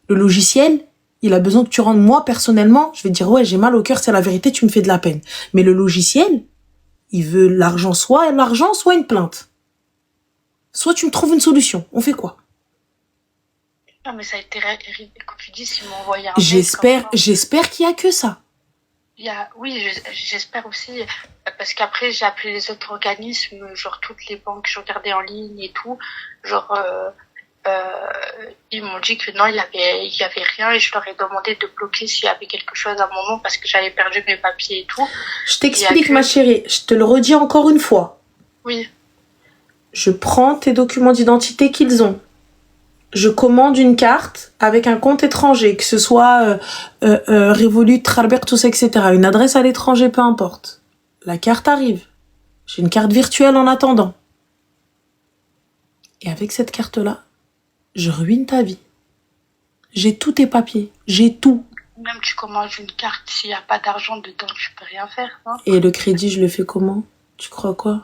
Le logiciel, il a besoin que tu rendes, moi, personnellement, je vais te dire, ouais, j'ai mal au cœur, c'est la vérité, tu me fais de la peine. Mais le logiciel, il veut soit une plainte. Soit tu me trouves une solution. On fait quoi? Non, mais ça a été comme tu dis, s'ils m'ont envoyé un J'espère qu'il y a que ça. Oui, j'espère aussi, parce qu'après, j'ai appelé les autres organismes, genre toutes les banques, je regardais en ligne et tout, genre, ils m'ont dit que non, il y avait rien, et je leur ai demandé de bloquer s'il y avait quelque chose à mon nom, parce que j'avais perdu mes papiers et tout. Je t'explique, ma chérie, je te le redis encore une fois. Oui. Je prends tes documents d'identité qu'ils ont. Je commande une carte avec un compte étranger, que ce soit Revolut, Tralber, tout ça, etc. Une adresse à l'étranger, peu importe. La carte arrive. J'ai une carte virtuelle en attendant. Et avec cette carte-là, je ruine ta vie. J'ai tous tes papiers. J'ai tout. Même tu commandes une carte, s'il n'y a pas d'argent dedans, tu peux rien faire, non? Et le crédit, je le fais comment? Tu crois quoi?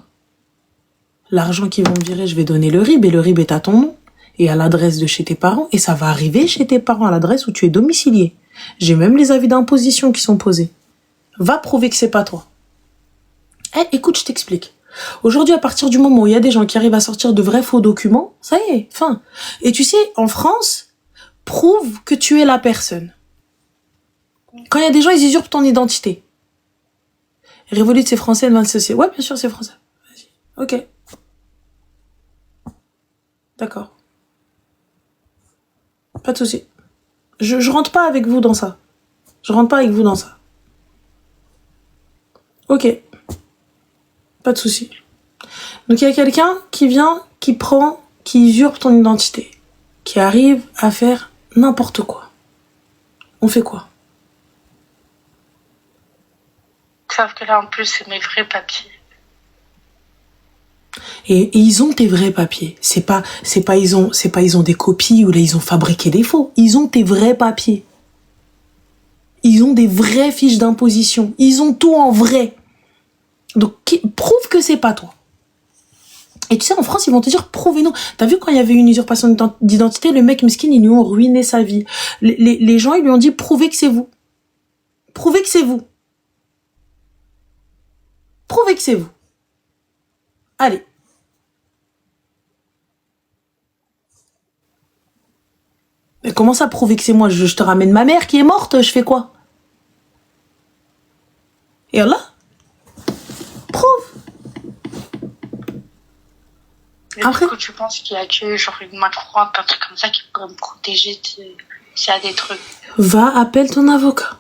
L'argent qu'ils vont me virer, je vais donner le RIB, et le RIB est à ton nom, et à l'adresse de chez tes parents, et ça va arriver chez tes parents, à l'adresse où tu es domicilié. J'ai même les avis d'imposition qui sont posés. Va prouver que c'est pas toi. Écoute, je t'explique. Aujourd'hui, à partir du moment où il y a des gens qui arrivent à sortir de vrais faux documents, ça y est, fin. Et tu sais, en France, prouve que tu es la personne. Quand il y a des gens, ils usurpent ton identité. Revolut, c'est français, Advance, c'est... Ouais, bien sûr, c'est français. Vas-y. Ok. D'accord. Pas de souci. Je rentre pas avec vous dans ça. Ok. Pas de souci. Donc il y a quelqu'un qui vient, qui usurpe ton identité, qui arrive à faire n'importe quoi. On fait quoi? Sauf que là, en plus, c'est mes vrais papiers. Et ils ont tes vrais papiers. C'est pas ils ont des copies ou là ils ont fabriqué des faux. Ils ont tes vrais papiers. Ils ont des vraies fiches d'imposition. Ils ont tout en vrai. Donc, prouve que c'est pas toi. Et tu sais, en France, ils vont te dire, prouvez-nous. T'as vu quand il y avait une usurpation d'identité, le mec miskin, ils lui ont ruiné sa vie. Les gens, ils lui ont dit, prouvez que c'est vous. Prouvez que c'est vous. Prouvez que c'est vous. Allez. Mais comment ça, prouver que c'est moi? Je te ramène ma mère qui est morte, je fais quoi? Et là, prouve. Et après, du coup, tu penses qu'il y a que genre une main courante, un truc comme ça qui pourrait me protéger s'il y a des trucs. Va, appelle ton avocat.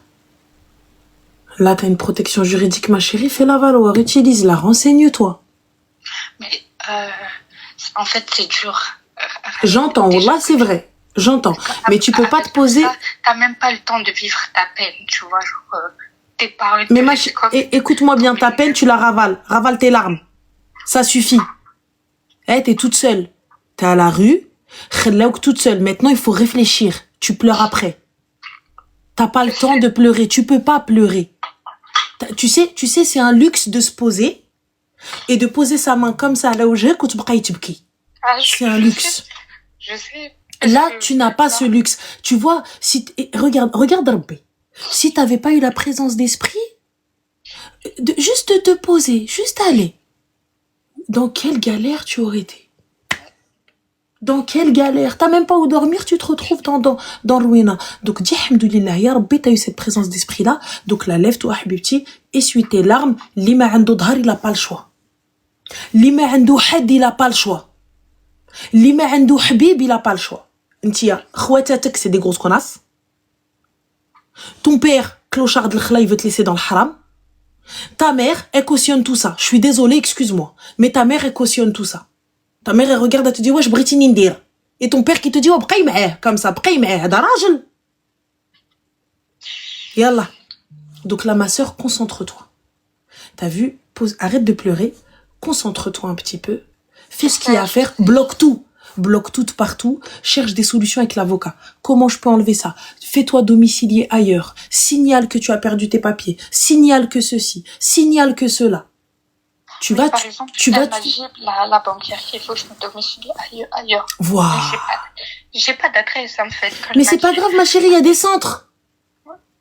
Là, t'as une protection juridique, ma chérie, fais-la valoir, utilise-la, renseigne-toi. Mais en fait, c'est dur. J'entends, là, c'est vrai. J'entends. Mais tu peux pas te poser... T'as même pas le temps de vivre ta peine, tu vois, genre... tes parents... Mais écoute-moi bien, ta peine, tu la ravales. Ravale tes larmes. Ça suffit. T'es toute seule. T'es à la rue. Toute seule. Maintenant, il faut réfléchir. Tu pleures après. T'as pas le temps de pleurer. Tu peux pas pleurer. Tu sais, c'est un luxe de se poser et de poser sa main comme ça là où j'ai quand tu c'est un luxe. Je sais. Là, tu n'as pas ce luxe. Tu vois, regarde Rabbi. Si t'avais pas eu la présence d'esprit, juste te poser, juste aller. Dans quelle galère tu aurais été? Dans quelle galère? T'as même pas où dormir, tu te retrouves dans Rouina. Donc, dis Alhamdoulilah, ya Rabbi, t'as eu cette présence d'esprit-là. Donc, là, lève-toi, habibti, essuie tes larmes. Lima ando dhar, il a pas le choix. Lima ando had, il a pas le choix. Lima ando habib, il a pas le choix. Ntia, khwatatek, c'est des grosses connasses. Ton père, clochard de l'khla, il veut te laisser dans le haram. Ta mère, elle cautionne tout ça. Je suis désolée, excuse-moi. Mais ta mère, elle cautionne tout ça. Ta mère, elle regarde, elle te dit, ouais, je britini ndir. Et ton père qui te dit, oh, bqay ma'ah, comme ça, bqay ma'ah, da rajel. Yallah. Donc là, ma sœur, concentre-toi. T'as vu? Arrête de pleurer. Concentre-toi un petit peu. Fais ce qu'il y a à faire. Bloque tout. Bloque tout partout. Cherche des solutions avec l'avocat. Comment je peux enlever ça? Fais-toi domicilier ailleurs. Signale que tu as perdu tes papiers. Signale que ceci. Signale que cela. Par exemple, elle m'a dit, la banquière qu'il faut que je me domicilie ailleurs. Wow. J'ai pas d'adresse, en fait. Mais c'est pas grave, ma chérie, il y a des centres.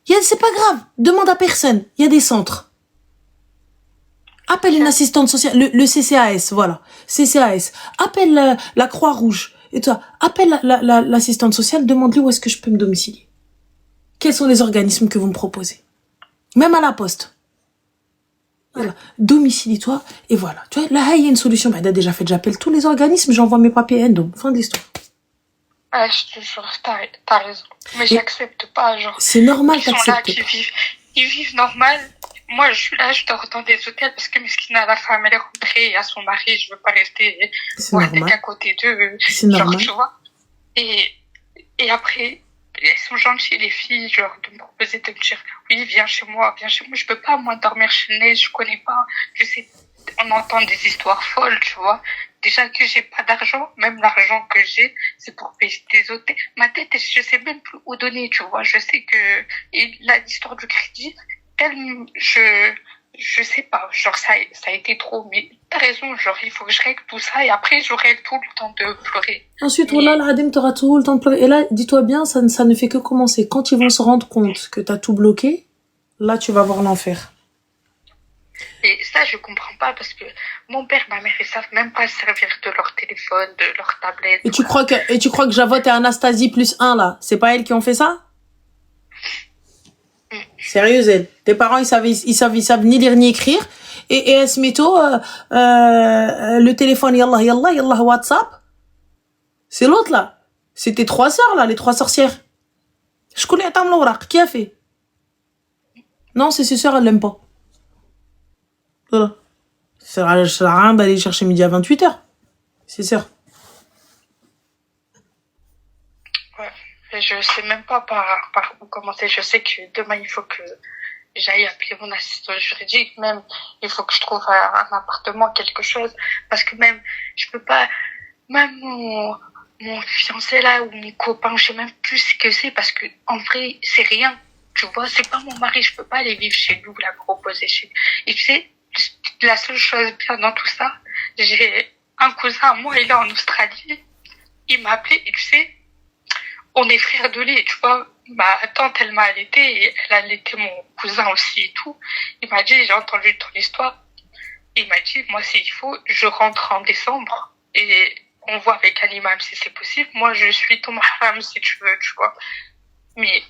C'est pas grave. Demande à personne. Il y a des centres. Appelle une assistante sociale, le CCAS, voilà. CCAS. Appelle la Croix-Rouge. Et toi, appelle l'assistante sociale, demande-lui où est-ce que je peux me domicilier. Quels sont les organismes que vous me proposez? Même à la poste. Voilà. Domicilie-toi, et voilà. Tu vois, là, il y a une solution. Bah, déjà fait, j'appelle tous les organismes, j'envoie mes papiers endo. Fin de l'histoire. Ah, je te jure, t'as raison. Mais j'accepte pas, genre. C'est normal d'accepter. Ils vivent normal. Moi, je suis là, je dors dans des hôtels parce que Miskina, la femme, elle est rentrée, et à son mari, je veux pas rester qu'à côté d'eux. C'est normal. Tu vois. Et après, elles sont gentilles, les filles, genre, de me proposer de me dire, oui, viens chez moi. Je peux pas, moi, dormir chez le je connais pas. Je sais, on entend des histoires folles, tu vois. Déjà que j'ai pas d'argent, même l'argent que j'ai, c'est pour payer des hôtels. Ma tête, je sais même plus où donner, tu vois. Je sais que, l'histoire du crédit, je sais pas, genre, ça a été trop, mais t'as raison, genre, il faut que je règle tout ça et après, j'aurai tout le temps de pleurer. Ensuite, voilà, l'Adim, t'auras tout le temps de pleurer. Et là, dis-toi bien, ça ne fait que commencer. Quand ils vont se rendre compte que t'as tout bloqué, là, tu vas voir l'enfer. Et ça, je comprends pas parce que mon père, ma mère, ils savent même pas se servir de leur téléphone, de leur tablette. Et tu crois que Javot et Anastasie plus 1, là, c'est pas elles qui ont fait ça? Sérieux, elle. Tes parents, ils savent ni lire ni écrire. Et Esmito, le téléphone, yallah, WhatsApp. C'est l'autre, là. C'est tes 3 sœurs, là, les 3 sorcières. Je connais Atam Lawraq. Qui a fait? Non, c'est ses sœurs, elles l'aiment pas. Voilà. Ça sert à rien d'aller chercher midi à 28h. C'est sœurs. Ouais. Je sais même pas par où commencer. Je sais que demain, il faut que j'aille appeler mon assistant juridique. Même, il faut que je trouve un appartement, quelque chose. Parce que même, je peux pas, même mon fiancé là, ou mon copain, je sais même plus ce que c'est. Parce que, en vrai, c'est rien. Tu vois, c'est pas mon mari. Je peux pas aller vivre chez lui ou la proposer chez lui. Et tu sais, la seule chose bien dans tout ça, j'ai un cousin à moi, il est en Australie. Il m'a appelé et tu sais, on est frères de lait, tu vois. Ma tante, elle m'a allaité et elle a allaité mon cousin aussi et tout. Il m'a dit, j'ai entendu ton histoire. Il m'a dit, moi, s'il faut, je rentre en décembre et on voit avec un imam si c'est possible. Moi, je suis ton mahram si tu veux, tu vois. Mais,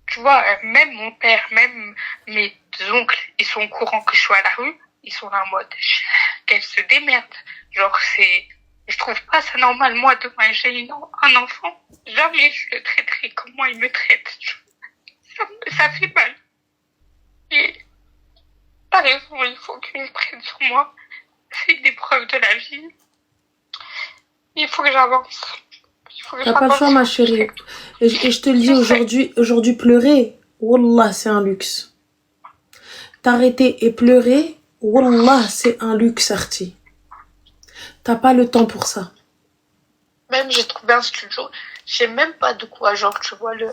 tu vois, même mon père, même mes oncles, ils sont au courant que je suis à la rue. Ils sont là en mode, qu'elle se démerde. Genre, je trouve pas ça normal. Moi, demain, j'ai un enfant. Jamais je le traiterai comme moi il me traite. Ça fait mal. Et t'as raison, il faut que je prenne sur moi. C'est une épreuve de la vie. Il faut que j'avance. T'as pas le choix, ma chérie. Et je te le dis aujourd'hui, pleurer, wallah, c'est un luxe. T'arrêter et pleurer, wallah, c'est un luxe, Arti. T'as pas le temps pour ça. Même j'ai trouvé un studio, j'ai même pas de quoi, genre, tu vois, le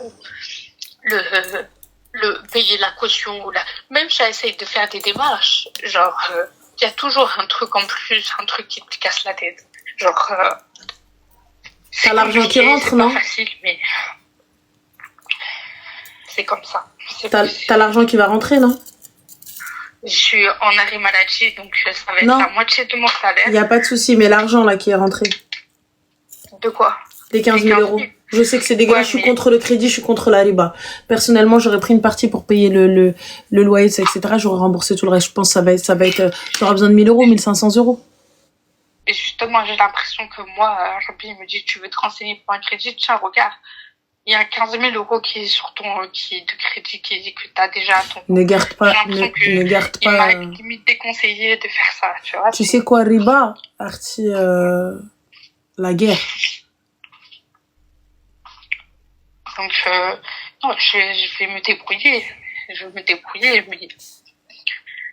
payer la caution ou même j'essaye de faire des démarches, genre, il y a toujours un truc en plus, un truc qui te casse la tête. Genre, t'as l'argent qui rentre, non? C'est pas facile, mais c'est comme ça. T'as l'argent qui va rentrer, non? Je suis en arrêt maladie, donc ça va être la moitié de mon salaire. Y a pas de souci, mais l'argent là qui est rentré. De quoi? Les 15 000 euros. Je sais que c'est dégueulasse, je suis contre le crédit, je suis contre la riba. Personnellement, j'aurais pris une partie pour payer le loyer, etc. J'aurais remboursé tout le reste. Je pense que ça va être, t'auras besoin de 1000 euros, 1500 euros. Et justement, j'ai l'impression que moi, Rabbi me dit, tu veux te renseigner pour un crédit, tiens, regarde. Il y a 15 000 euros qui est sur de crédit que t'as déjà à ton. Ne garde pas, ne garde pas. Il m'a limite déconseillé de faire ça, tu vois. Tu sais quoi, riba, Arti, la guerre. Donc, non, je vais me débrouiller. Je vais me débrouiller, mais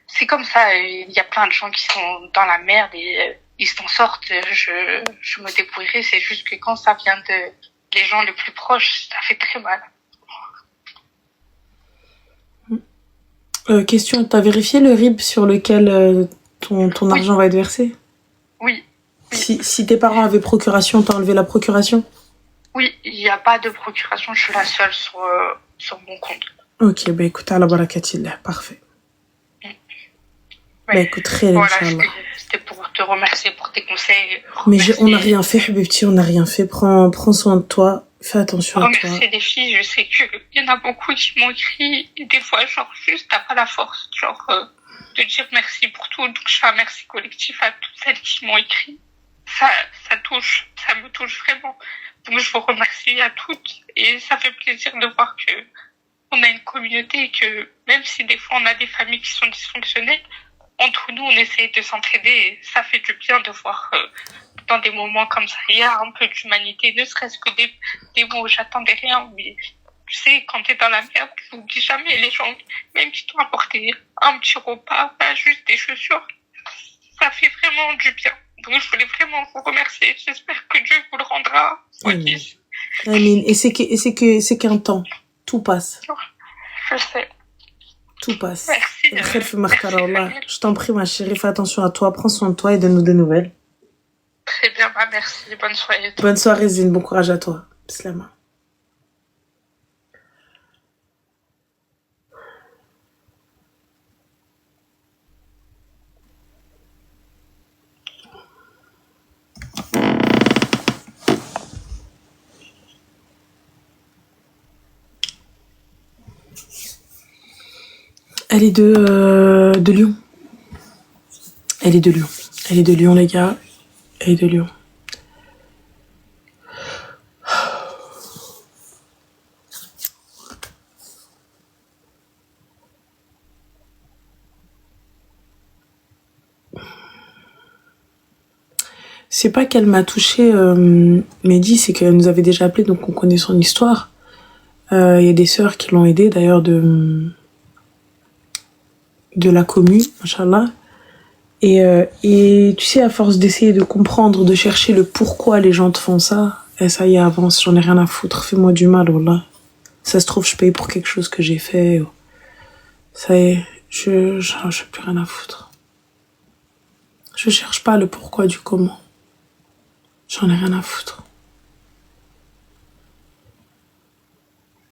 c'est comme ça. Il y a plein de gens qui sont dans la merde et ils s'en sortent. Je me débrouillerai. C'est juste que quand ça vient des gens les plus proches, ça fait très mal. Question, t'as vérifié le RIB sur lequel ton argent va être versé? Oui. Si tes parents avaient procuration, t'as enlevé la procuration? Oui, il n'y a pas de procuration, je suis la seule sur mon compte. Ok, bah écoute, ala barakatillah, parfait. Ouais. Bah écoute, très voilà, Inch'Allah. C'était pour te remercier pour tes conseils. Mais on n'a rien fait, Habibti, on n'a rien fait. Prends soin de toi, fais attention à toi. Remercier les filles, je sais qu'il y en a beaucoup qui m'ont écrit, et des fois, genre, juste, t'as pas la force, genre, de dire merci pour tout. Donc, je fais un merci collectif à toutes celles qui m'ont écrit. Ça me touche vraiment. Donc, je vous remercie à toutes et ça fait plaisir de voir que on a une communauté et que même si des fois on a des familles qui sont dysfonctionnées, entre nous, on essaie de s'entraider et ça fait du bien de voir dans des moments comme ça, il y a un peu d'humanité, ne serait-ce que des mots, j'attendais rien, mais tu sais, quand t'es dans la merde, n'oublie jamais les gens, même qui t'ont apporté un petit repas, pas juste des chaussures, ça fait vraiment du bien. Donc, je voulais vraiment vous remercier. J'espère que Dieu vous le rendra. Amin. Et c'est qu'un temps. Tout passe. Je sais. Tout passe. Merci. Je t'en prie, ma chérie, fais attention à toi, prends soin de toi et donne-nous des nouvelles. Très bien, merci. Bonne soirée. Bonne soirée, Zine. Bon courage à toi. Bislama. Elle est de Lyon. Elle est de Lyon. Elle est de Lyon, les gars. Elle est de Lyon. C'est pas qu'elle m'a touchée, Mehdi, c'est qu'elle nous avait déjà appelé, donc on connaît son histoire. Il y a des sœurs qui l'ont aidée, d'ailleurs, de la commu, machallah. Et tu sais, à force d'essayer de comprendre, de chercher le pourquoi les gens te font ça, et ça y est, avance, j'en ai rien à foutre, fais-moi du mal, wallah. Ça se trouve, je paye pour quelque chose que j'ai fait. Ça y est, je n'ai plus rien à foutre. Je cherche pas le pourquoi du comment. J'en ai rien à foutre.